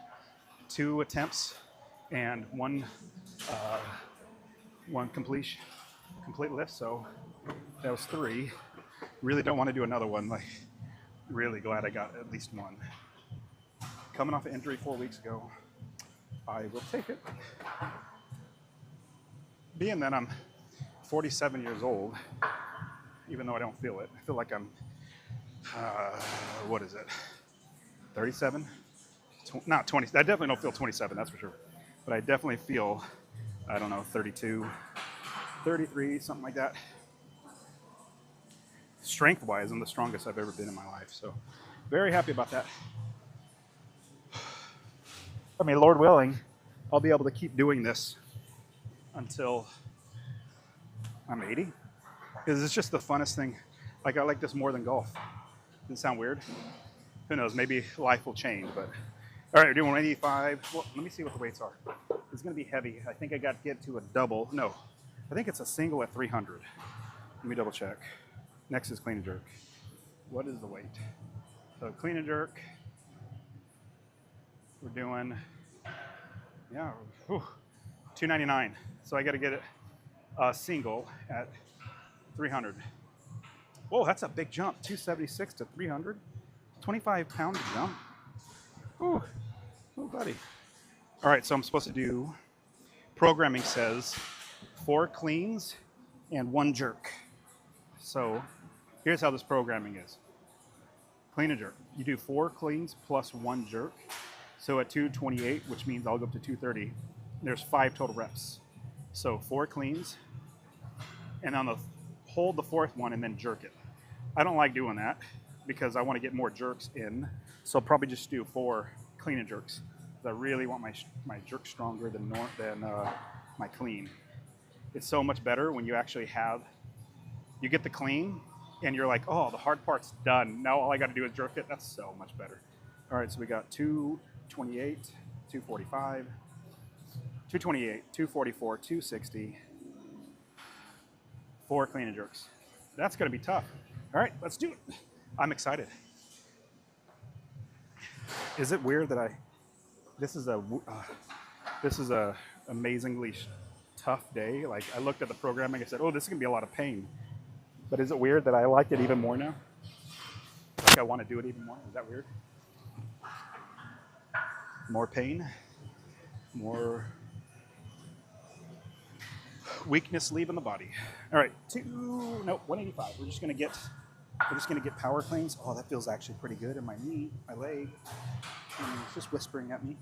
2 attempts and one complete lift. So that was 3. Really don't want to do another one. Like, really glad I got at least one. Coming off an injury 4 weeks ago, I will take it. Being that I'm 47 years old, even though I don't feel it, I feel like I'm, what is it, 37? Not 20. I definitely don't feel 27, that's for sure. But I definitely feel, I don't know, 32, 33, something like that. Strength-wise, I'm the strongest I've ever been in my life. So very happy about that. I mean, Lord willing, I'll be able to keep doing this until I'm 80. Because it's just the funnest thing. Like, I like this more than golf. Doesn't it sound weird? Who knows? Maybe life will change. But all right, we're doing 185. Well, let me see what the weights are. It's going to be heavy. I think I got to get to a double. No, I think it's a single at 300. Let me double check. Next is clean and jerk. What is the weight? So clean and jerk. We're doing, yeah, 299. So I got to get it single at 300. Whoa, that's a big jump. 276 to 300. 25-pound jump. Ooh, oh, buddy. All right, so I'm supposed to do, programming says 4 cleans and 1 jerk. So here's how this programming is. Clean and jerk. You do 4 cleans plus 1 jerk. So at 228, which means I'll go up to 230, there's 5 total reps. So 4 cleans, and on the hold the 4th one and then jerk it. I don't like doing that because I want to get more jerks in. So I'll probably just do 4 clean and jerks. I really want my jerk stronger than my clean. It's so much better when you actually you get the clean and you're like, oh, the hard part's done. Now all I got to do is jerk it. That's so much better. All right, so we got 228, 245, 228, 244, 260, 4 clean and jerks. That's going to be tough. All right, let's do it. I'm excited. Is it weird that this is a amazingly tough day? Like, I looked at the programming, I said, oh, this is going to be a lot of pain. But is it weird that I like it even more now? Like, I want to do it even more? Is that weird? More pain, more weakness leaving the body. All right, 185. We're just gonna get power cleans. Oh, that feels actually pretty good in my knee, my leg. It's just whispering at me.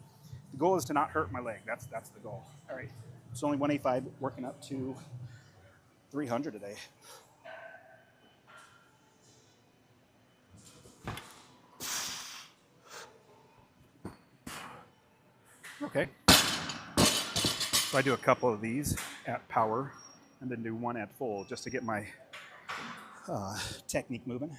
The goal is to not hurt my leg. That's the goal. All right, it's only 185, working up to 300 today. Okay. So I do a couple of these at power and then do 1 at full just to get my technique moving.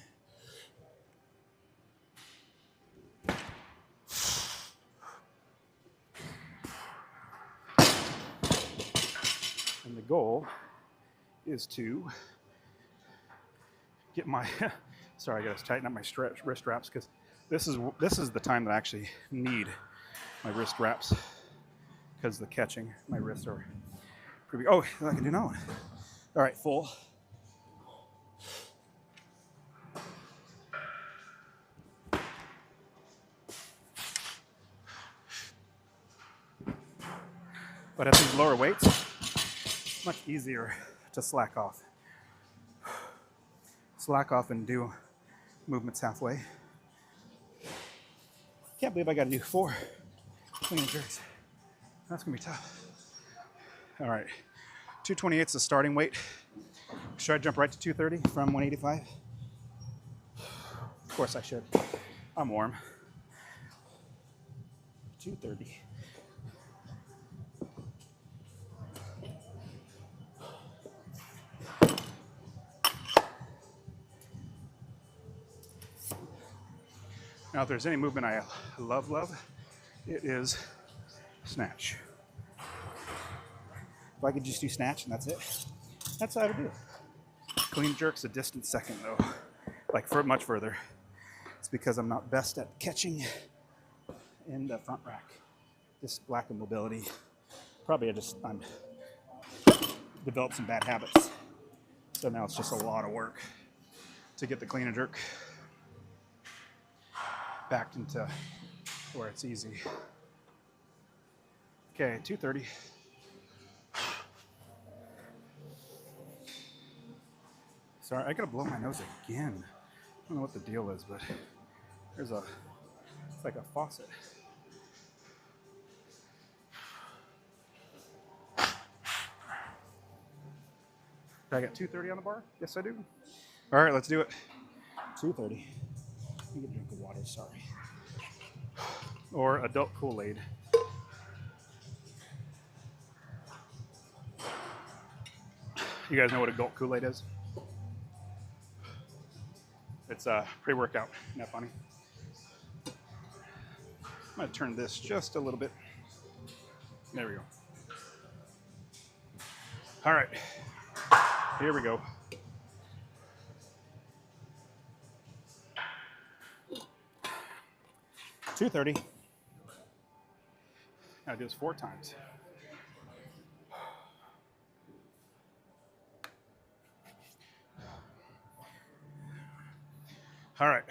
And the goal is to get my, sorry, I gotta tighten up my wrist straps because this is the time that I actually need my wrist straps because the catching, my wrists are pretty big. Oh, I can do no one. All right, full. But at these lower weights, it's much easier to slack off. Slack off and do movements halfway. Can't believe I gotta do 4 clean and jerks. That's gonna be tough. All right, 228 is the starting weight. Should I jump right to 230 from 185? Of course I should. I'm warm. 230. Now, if there's any movement I love, it is snatch. If I could just do snatch and that's it, that's how I would do it. Clean jerk's a distant second though, like for much further. It's because I'm not best at catching in the front rack. Just lack of mobility. Probably I'm developed some bad habits. So now it's just a lot of work to get the clean and jerk back into where it's easy. Okay, 230. Sorry, I gotta blow my nose again. I don't know what the deal is, but it's like a faucet. Do I got 230 on the bar? Yes, I do. All right, let's do it. 230. Let me get a drink of water, sorry. Or adult Kool-Aid. You guys know what adult Kool-Aid is? It's a pre-workout. Isn't that funny? I'm gonna turn this just a little bit. There we go. All right, here we go. $230. Now do this 4 times. All right.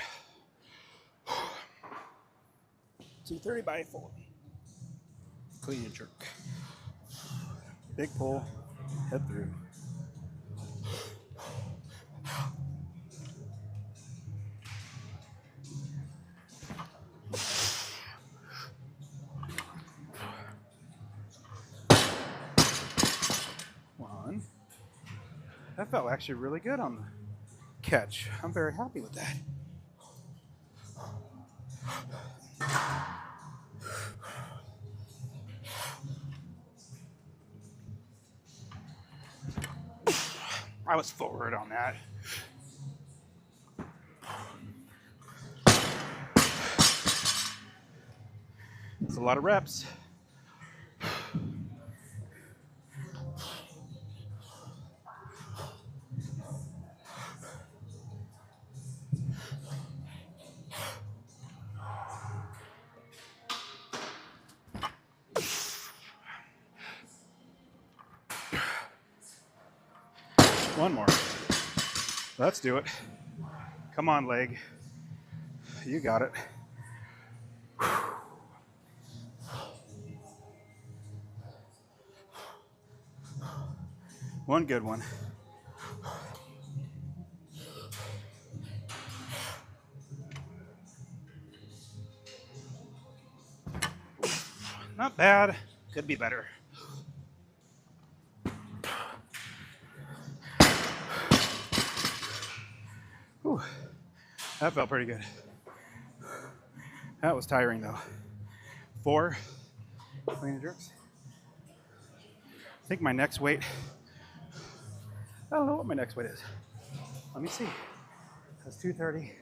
230 by 4. Clean and jerk. Big pull, head through. One. That felt actually really good on the catch. I'm very happy with that. I was forward on that. It's a lot of reps. One more. Let's do it. Come on, leg. You got it. One good one. Not bad. Could be better. Whew. That felt pretty good. That was tiring though. 4 clean and jerks. I think my next weight, I don't know what my next weight is. Let me see. That's 230.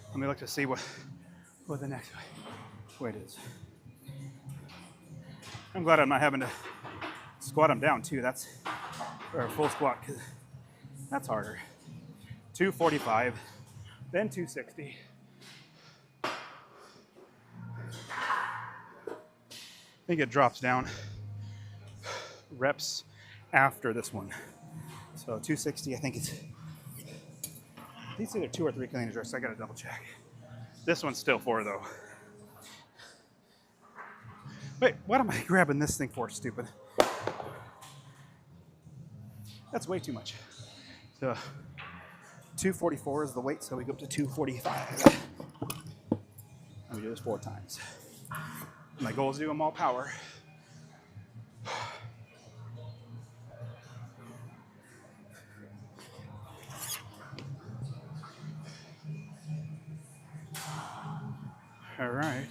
Let me look to see what the next weight is. I'm glad I'm not having to squat them down too. That's or a full squat because that's harder. 245, then 260. I think it drops down reps after this one. So 260, I think it's either 2 or 3 clean and jerks. I gotta double check. This one's still 4 though. Wait, what am I grabbing this thing for, stupid? That's way too much. So 244 is the weight, so we go up to 245. And we do this 4 times. My goal is to do them all power. All right.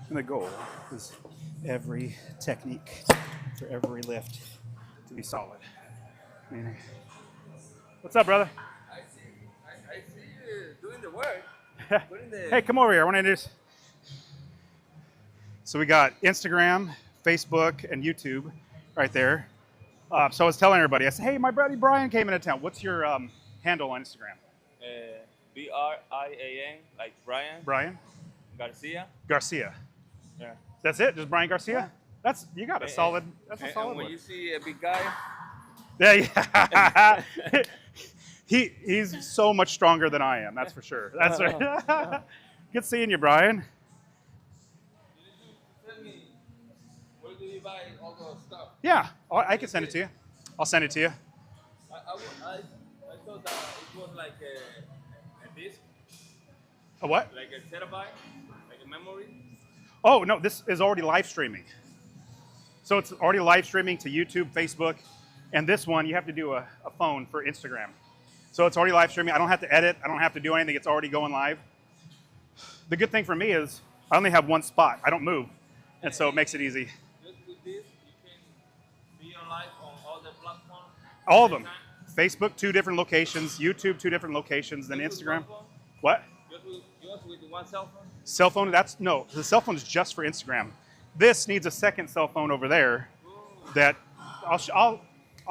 And the goal is every technique for every lift to be solid. I mean, what's up, brother? I see you doing the work. Putting the Hey, come over here. I want to introduce. So we got Instagram, Facebook, and YouTube right there. So I was telling everybody, I said, hey, my buddy Brian came into town. What's your handle on Instagram? Brian, like Brian Brian Garcia. Garcia. Yeah. That's it? Just Brian Garcia? Yeah. That's you got a solid. That's a And solid when one. you see a big guy, Yeah. He's so much stronger than I am. That's for sure. That's right. Good seeing you, Brian. tell me, where do you buy all those stuff? Yeah, I can send it to you. I'll send it to you. I thought that it was like a disc, A what? like a terabyte, like a memory. Oh no, this is already live streaming. So it's already live streaming to YouTube, Facebook, and this one you have to do a phone for Instagram. So it's already live streaming. I don't have to edit. I don't have to do anything. It's already going live. The good thing for me is I only have one spot. I don't move, and so it makes it easy. Just with this, you can be on live on all the platforms. All of them. Facebook, 2 different locations. YouTube, 2 different locations. Then Instagram. What? Just with one cell phone? Cell phone? No. The cell phone is just for Instagram. This needs a second cell phone over there. That I'll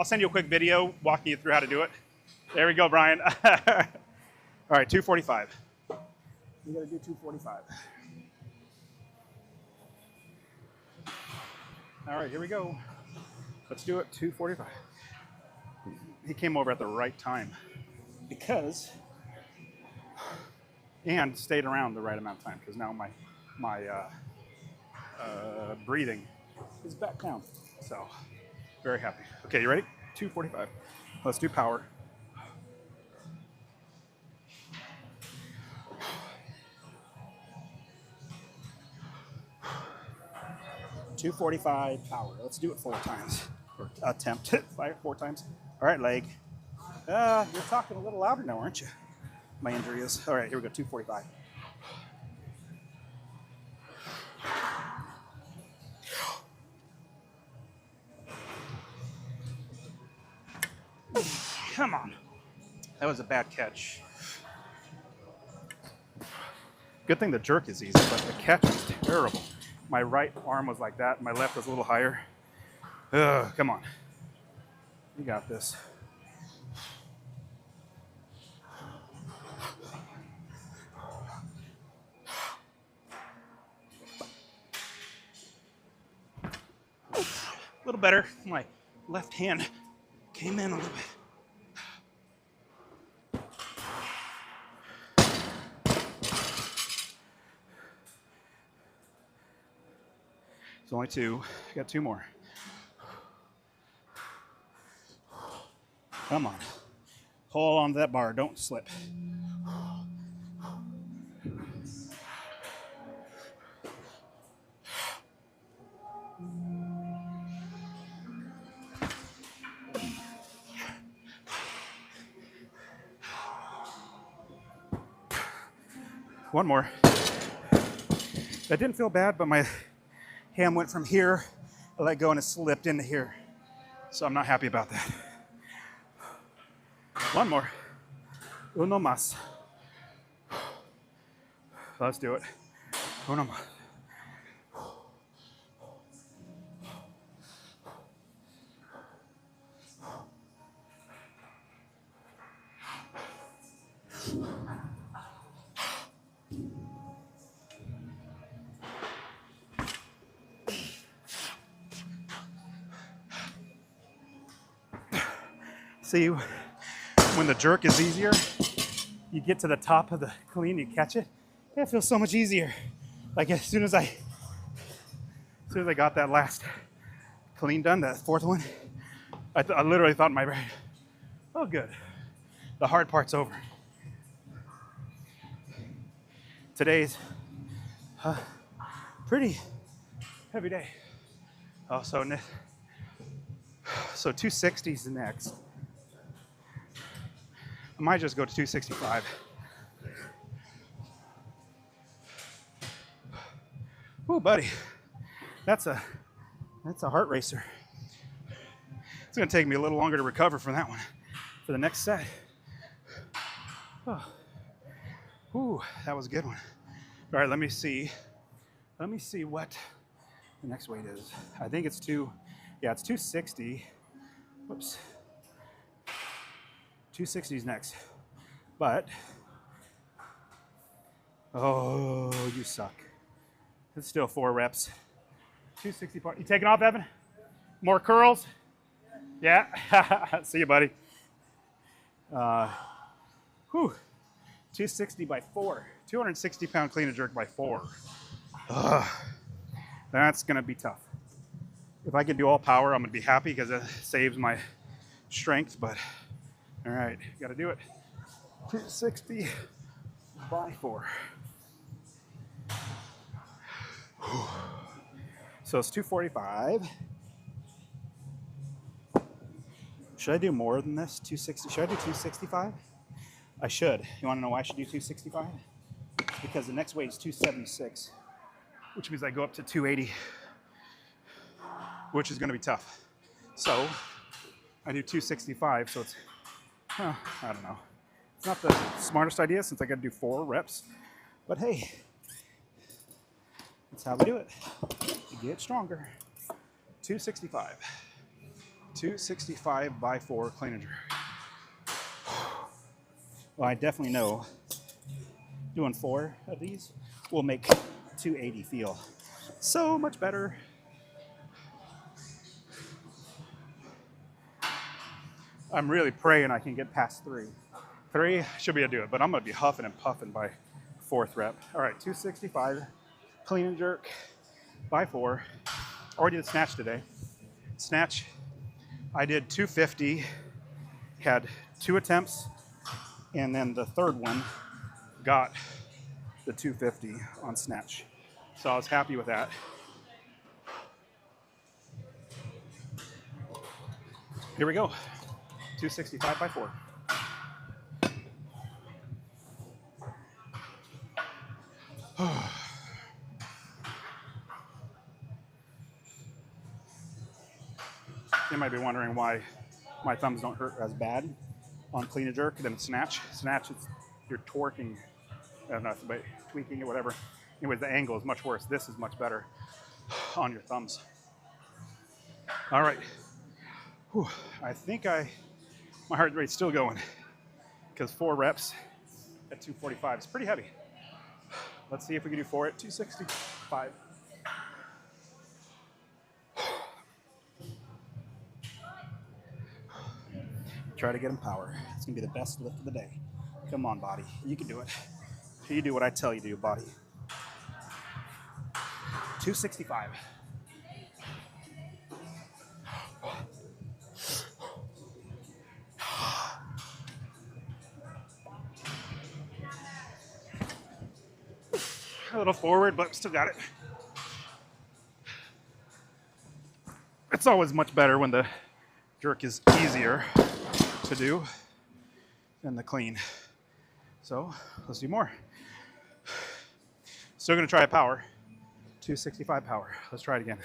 send you a quick video walking you through how to do it. There we go, Brian. All right, 245. You gotta do 245. All right, here we go. Let's do it, 245. He came over at the right time and stayed around the right amount of time because now my breathing is back down. So very happy. Okay, you ready? 245. Let's do power. $245 power. Let's do it 4 times. Or attempt it 4 times. All right, leg. You're talking a little louder now, aren't you? My injury is. All right, here we go. 245. Come on. That was a bad catch. Good thing the jerk is easy, but the catch is terrible. My right arm was like that. My left was a little higher. Come on. You got this. A little better. My left hand came in a little bit. It's only 2. I got 2 more. Come on. Hold on to that bar. Don't slip. One more. That didn't feel bad, but my hand went from here, I let go, and it slipped into here. So I'm not happy about that. One more. Uno más. Let's do it. Uno más. See, when the jerk is easier, you get to the top of the clean, you catch it. It feels so much easier. Like as soon as I got that last clean done, that 4th one, I literally thought in my brain, oh good, the hard part's over. Today's a pretty heavy day. Oh, so 260's next. I might just go to 265. Ooh, buddy, that's a heart racer. It's gonna take me a little longer to recover from that one for the next set. Oh. Whew, that was a good one. All right, let me see what the next weight is. I think it's it's 260. Whoops. 260 is next. But, oh, you suck. It's still 4 reps. 260 part. You taking off, Evan? More curls? Yeah. See you, buddy. 260 by 4. 260-pound clean and jerk by 4. That's going to be tough. If I can do all power, I'm going to be happy because it saves my strength. But, all right, got to do it. 260 by 4. So it's 245. Should I do more than this? 260? Should I do 265? I should. You want to know why I should do 265? Because the next weight is 276, which means I go up to 280, which is going to be tough. So I do 265, so it's, I don't know. It's not the smartest idea since I got to do 4 reps, but hey, that's how we do it. You get stronger. 265. 265 by 4 clean and jerk. Well, I definitely know doing 4 of these will make 280 feel so much better. I'm really praying I can get past 3. 3 should be able to do it, but I'm going to be huffing and puffing by 4th rep. All right, 265 clean and jerk by 4. Already did snatch today. Snatch, I did 250, had 2 attempts, and then the third one got the 250 on snatch. So I was happy with that. Here we go. 265 by 4. You might be wondering why my thumbs don't hurt as bad on clean and jerk than snatch. Snatch, you're torquing, I don't know, but tweaking it, whatever. Anyways, the angle is much worse. This is much better on your thumbs. All right. Whew. I think my heart rate's still going because 4 reps at 245 is pretty heavy. Let's see if we can do 4 at 265. Try to get him power. It's gonna be the best lift of the day. Come on, body. You can do it. You do what I tell you to do, body. 265. A little forward, but still got it. It's always much better when the jerk is easier to do than the clean. So let's do more. Still gonna try a power. 265 power. Let's try it again.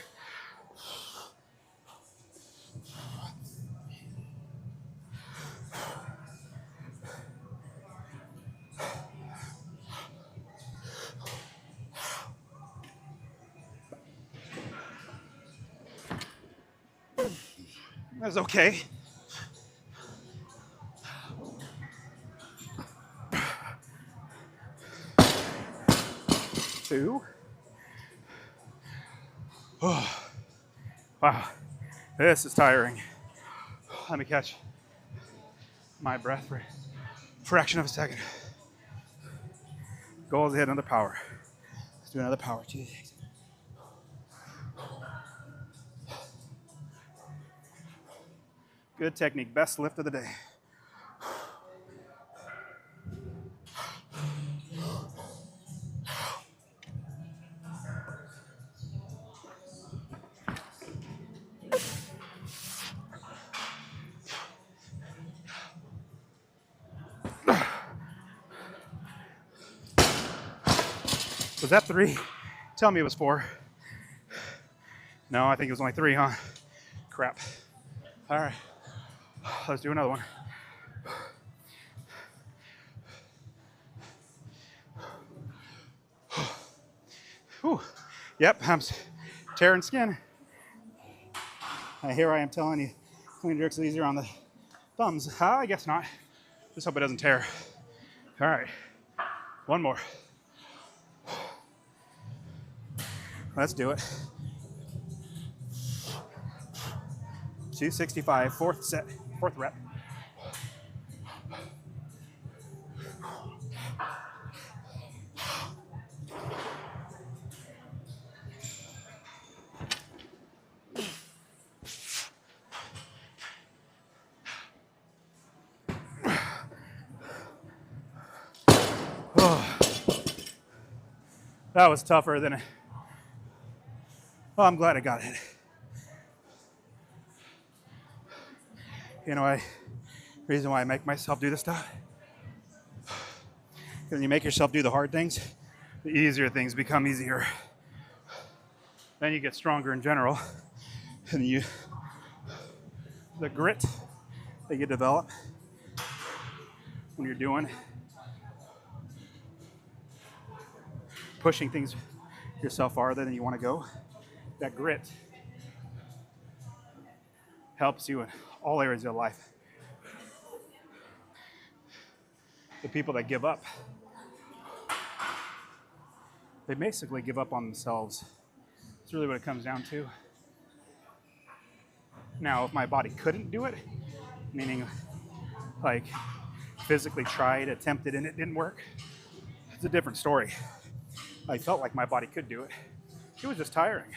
That's okay. Two. Oh, wow, this is tiring. Let me catch my breath for a fraction of a second. Goal is to hit another power. Let's do another power. 2, 6. Good technique. Best lift of the day. Was that 3? Tell me it was 4. No, I think it was only 3, huh? Crap. All right, let's do another one. Whew. Yep, I'm tearing skin. Here I am telling you, clean jerks is easier on the thumbs. I guess not. Just hope it doesn't tear. All right, one more. Let's do it. 265, fourth set, fourth rep. Oh, that was tougher than it. Oh, I'm glad I got it. You know, reason why I make myself do this stuff, because when you make yourself do the hard things, the easier things become easier. Then you get stronger in general, and the grit that you develop when you're doing pushing things yourself farther than you want to go, that grit helps you in all areas of life. The people that give up, they basically give up on themselves. It's really what it comes down to. Now, if my body couldn't do it, meaning like physically tried, attempted, and it didn't work, it's a different story. I felt like my body could do it. It was just tiring,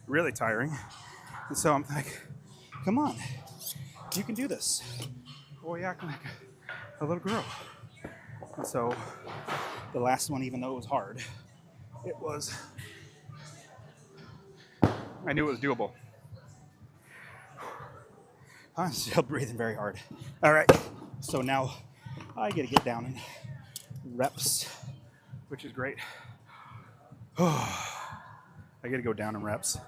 really tiring. And so I'm like, come on, you can do this. Boy, you acting like a little girl. And so the last one, even though it was hard, I knew it was doable. I'm still breathing very hard. All right, so now I get to get down in reps, which is great. I get to go down in reps.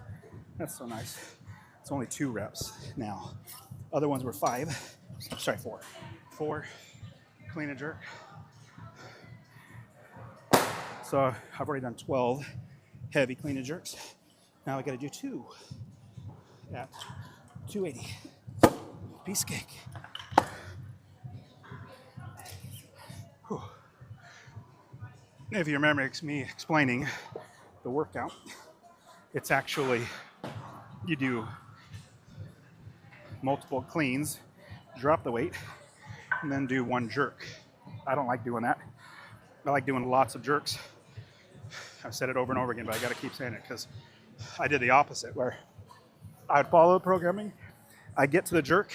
That's so nice. It's only 2 reps now. Other ones were 5. Sorry, 4. 4, clean and jerk. So I've already done 12 heavy clean and jerks. Now I got to do 2 at 280. Piece cake. Whew. If you remember me explaining the workout, it's actually you do multiple cleans, drop the weight, and then do 1 jerk. I don't like doing that. I like doing lots of jerks. I've said it over and over again, but I got to keep saying it because I did the opposite where I would follow the programming. I get to the jerk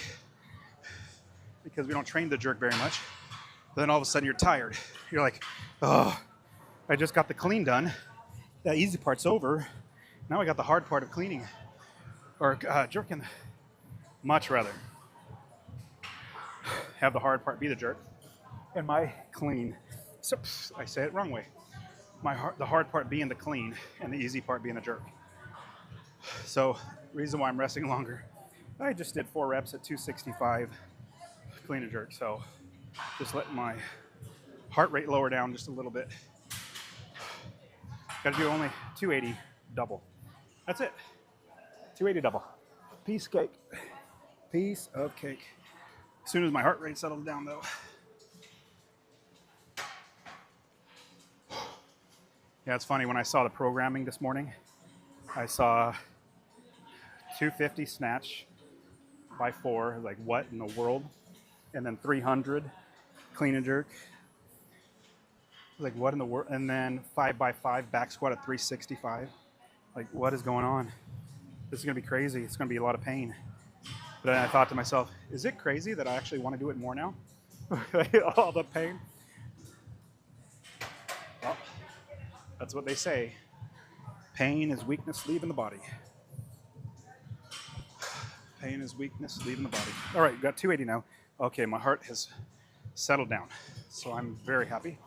because we don't train the jerk very much. But then all of a sudden you're tired. You're like, oh, I just got the clean done. That easy part's over. Now I got the hard part of cleaning or jerking. Much rather have the hard part be the jerk and my clean. So I say it wrong way. The hard part being the clean and the easy part being the jerk. So reason why I'm resting longer, I just did 4 reps at 265 clean and jerk. So just letting my heart rate lower down just a little bit. Got to do only 280 double. That's it. 280 double. Piece of cake. Piece of cake. As soon as my heart rate settles down though. Yeah, it's funny, when I saw the programming this morning, I saw 250 snatch by 4, like what in the world? And then 300 clean and jerk. Like what in the world? And then 5 by 5 back squat at 365. Like what is going on? This is gonna be crazy. It's gonna be a lot of pain. But then I thought to myself, is it crazy that I actually want to do it more now? All the pain. Well, that's what they say. Pain is weakness leaving the body. Pain is weakness leaving the body. All right, got 280 now. Okay, my heart has settled down. So I'm very happy.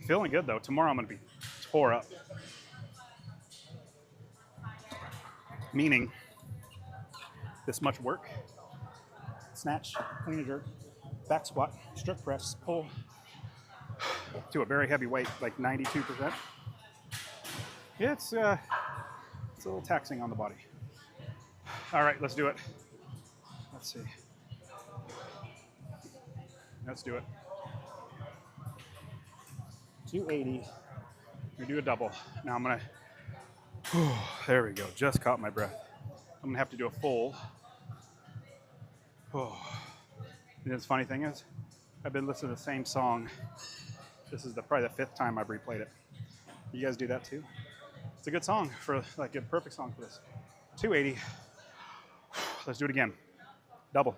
Feeling good though. Tomorrow I'm gonna be tore up. meaning this much work, snatch, clean and jerk, back squat, strict press, pull to a very heavy weight, like 92%. Yeah, it's a little taxing on the body. All right, let's do it. Let's see. Let's do it. 280. We do a double. Now I'm gonna. There we go. Just caught my breath. I'm gonna have to do a full. And the funny thing is, I've been listening to the same song. This is probably the 5th time I've replayed it. You guys do that too? It's a good song for like a perfect song for this. 280. Let's do it again. Double.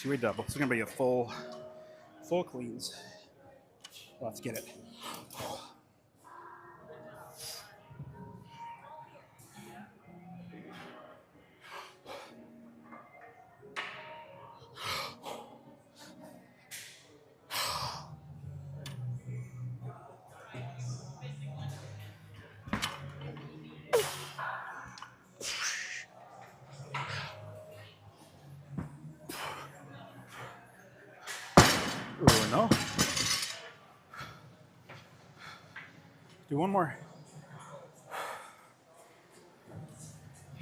280 double. It's gonna be a full cleans. Let's get it. Ooh, no. Do one more.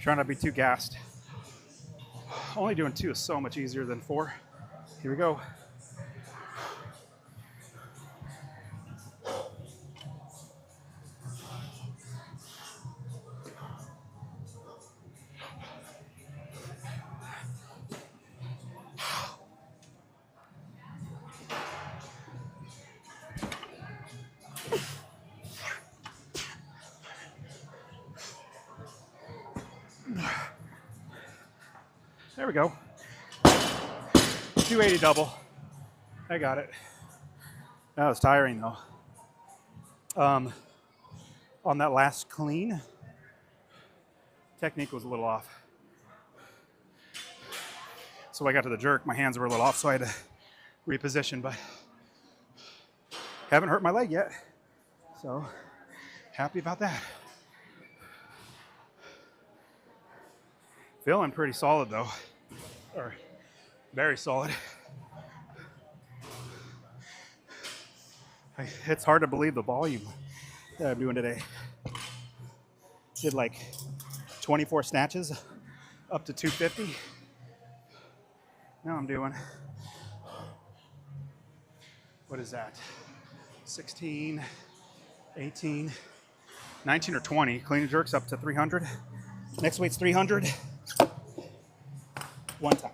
Trying not to be too gassed. Only doing 2 is so much easier than 4. Here we go. There we go. 280 double. I got it. That was tiring though. On that last clean, technique was a little off. So I got to the jerk, my hands were a little off, so I had to reposition, but haven't hurt my leg yet. So happy about that. Feeling pretty solid though, or very solid. It's hard to believe the volume that I'm doing today. Did like 24 snatches up to 250. Now I'm doing, what is that? 16, 18, 19 or 20. Clean and jerks up to 300. Next weight's 300. One time.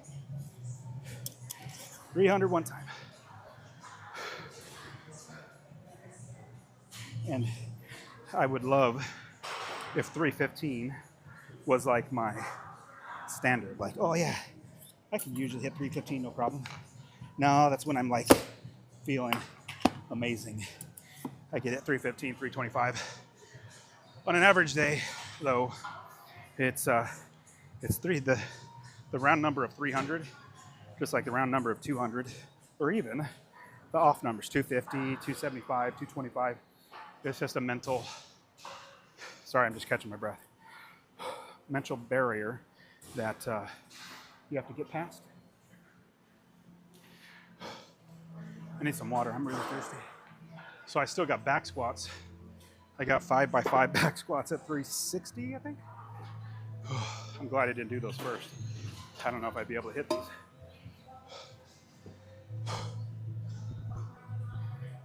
300 one time. And I would love if 315 was like my standard. Like, oh yeah, I can usually hit 315 no problem. No, that's when I'm like feeling amazing. I get hit 315, 325. On an average day, though, it's the round number of 300, just like the round number of 200, or even the off numbers, 250, 275, 225. It's just a mental, sorry, I'm just catching my breath, mental barrier that you have to get past. I need some water, I'm really thirsty. So I still got back squats. I got 5x5 back squats at 360, I think. I'm glad I didn't do those first. I don't know if I'd be able to hit these.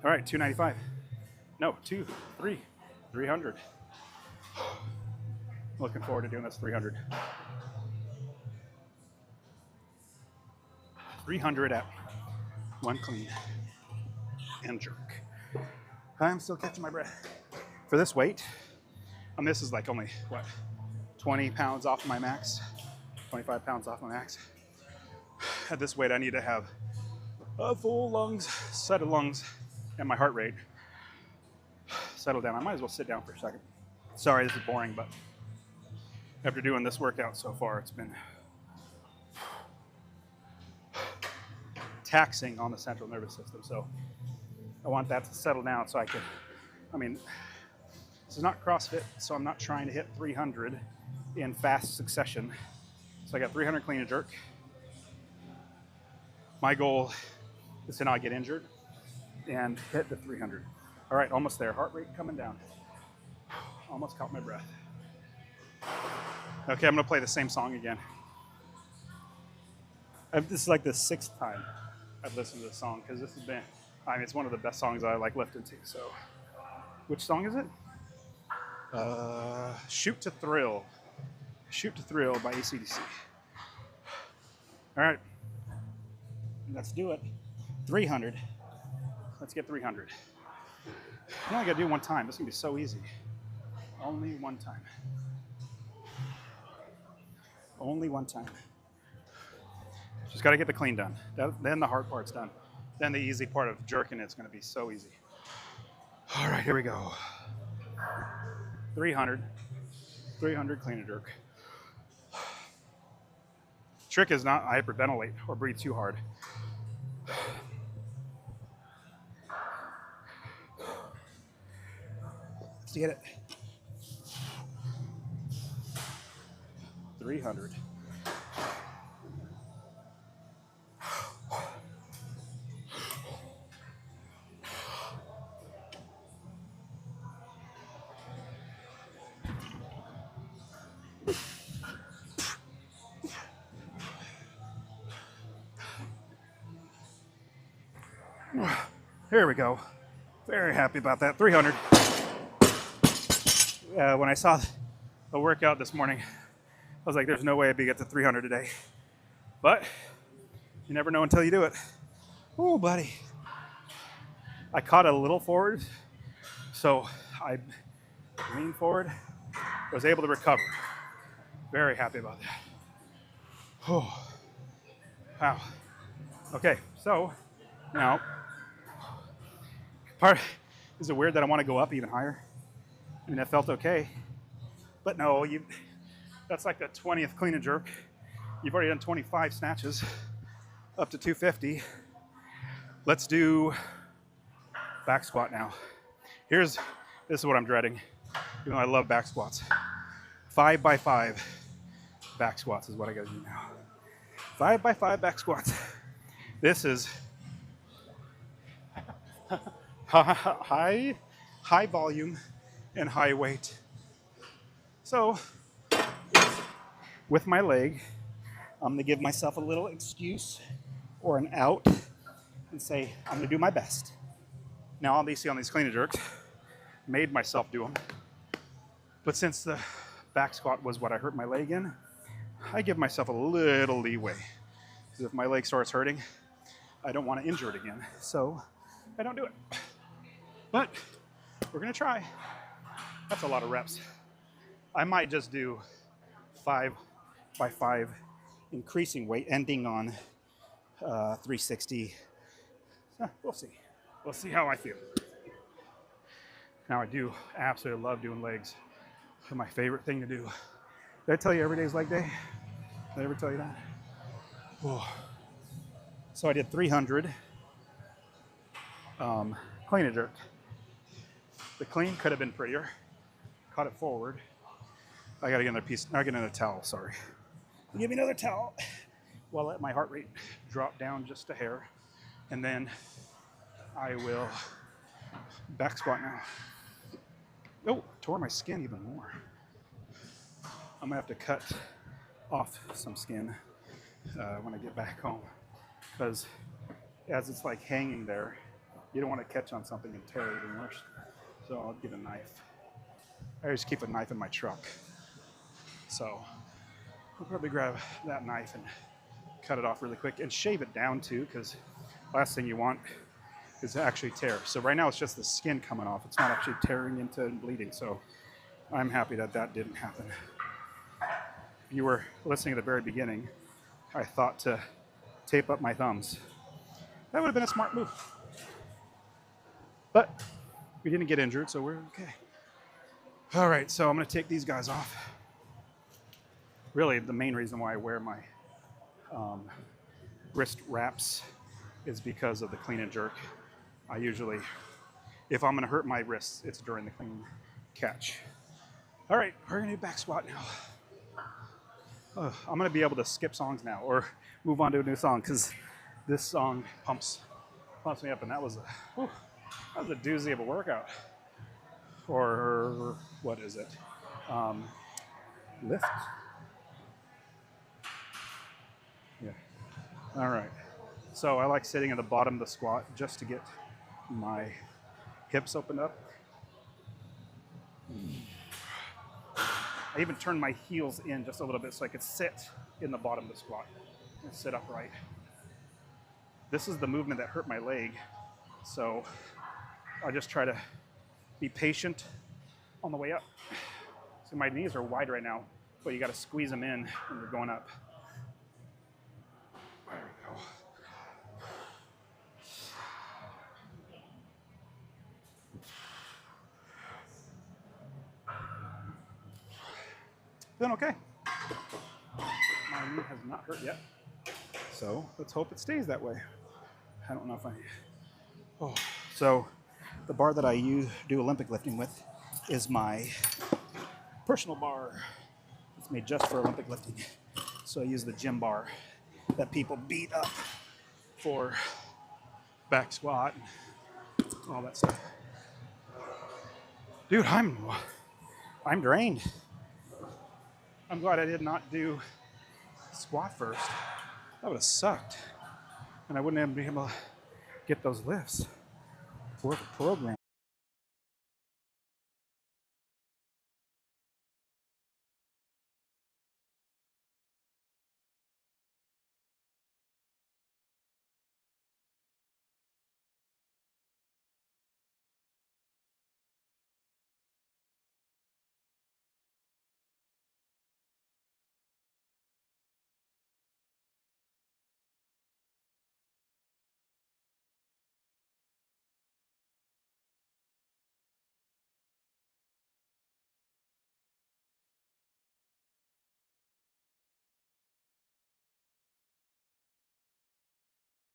All right, 295. No, 300. Looking forward to doing this 300. 300 at one clean and jerk. I'm still catching my breath. For this weight, and this is like only, what, 20 pounds off my max, 25 pounds off my max. At this weight, I need to have a full lungs, set of lungs, and my heart rate settle down. I might as well sit down for a second. Sorry, this is boring, but after doing this workout so far, it's been taxing on the central nervous system. So I want that to settle down so I can, This is not CrossFit, so I'm not trying to hit 300 in fast succession. So I got 300 clean and jerk. My goal is to not get injured and hit the 300. All right, almost there. Heart rate coming down. Almost caught my breath. Okay, I'm gonna play the same song again. This is like the 6th time I've listened to this song because this has been, I mean, it's one of the best songs I like lifting to. So, which song is it? Shoot to Thrill. Shoot to Thrill by AC/DC. All right, let's do it. 300. Let's get 300. I only gotta do one time. This is gonna be so easy. Only one time. Only one time. Just gotta get the clean done. Then the hard part's done. Then the easy part of jerking it's gonna be so easy. All right, here we go. 300. 300 clean and jerk. Trick is not hyperventilate or breathe too hard. Let's get it. 300. Here we go. Very happy about that. 300. When I saw the workout this morning, I was like, there's no way I'd be get to 300 today. But you never know until you do it. Oh, buddy. I caught a little forward, so I leaned forward, was able to recover. Very happy about that. Oh, wow. Okay, so now, is it weird that I want to go up even higher? I mean, that felt okay, but no, that's like the 20th clean and jerk. You've already done 25 snatches up to 250. Let's do back squat now. This is what I'm dreading, even though I love back squats. 5 by 5 back squats is what I gotta do now. 5 by 5 back squats. This is high volume and high weight. So with my leg, I'm gonna give myself a little excuse or an out and say, I'm gonna do my best. Now obviously on these clean and jerks, made myself do them. But since the back squat was what I hurt my leg in, I give myself a little leeway. Because if my leg starts hurting, I don't want to injure it again. So I don't do it. But we're gonna try. That's a lot of reps. I might just do 5 by 5 increasing weight, ending on 360. We'll see. We'll see how I feel. Now I do absolutely love doing legs. It's my favorite thing to do. Did I tell you every day's leg day? Did I ever tell you that? Oh. So I did 300 clean and jerk. The clean could have been prettier. Caught it forward. I gotta get another piece. I get another towel. Sorry. Give me another towel. Well, let my heart rate drop down just a hair, and then I will back squat now. Oh, tore my skin even more. I'm gonna have to cut off some skin when I get back home, because as it's like hanging there, you don't want to catch on something and tear it even worse. So I'll get a knife. I always keep a knife in my truck. So I'll probably grab that knife and cut it off really quick and shave it down too, because last thing you want is to actually tear. So right now it's just the skin coming off. It's not actually tearing into and bleeding. So I'm happy that that didn't happen. If you were listening at the very beginning, I thought to tape up my thumbs. That would have been a smart move. But we didn't get injured, so we're okay. All right, so I'm gonna take these guys off. Really, the main reason why I wear my wrist wraps is because of the clean and jerk. I usually, if I'm gonna hurt my wrists, it's during the clean catch. All right, we're gonna do back squat now. I'm gonna be able to skip songs now or move on to a new song because this song pumps me up, and that was a doozy of a workout. Or what is it? Lift. Yeah. All right. So I like sitting at the bottom of the squat just to get my hips opened up. I even turned my heels in just a little bit so I could sit in the bottom of the squat and sit upright. This is the movement that hurt my leg, so I just try to be patient on the way up. So my knees are wide right now, but you got to squeeze them in when you're going up. There we go. Doing okay. My knee has not hurt yet, so let's hope it stays that way. I don't know if I. Oh, so the bar that I do Olympic lifting with is my personal bar. It's made just for Olympic lifting. So I use the gym bar that people beat up for back squat and all that stuff. Dude, I'm drained. I'm glad I did not do squat first. That would have sucked. And I wouldn't have been able to get those lifts for the program.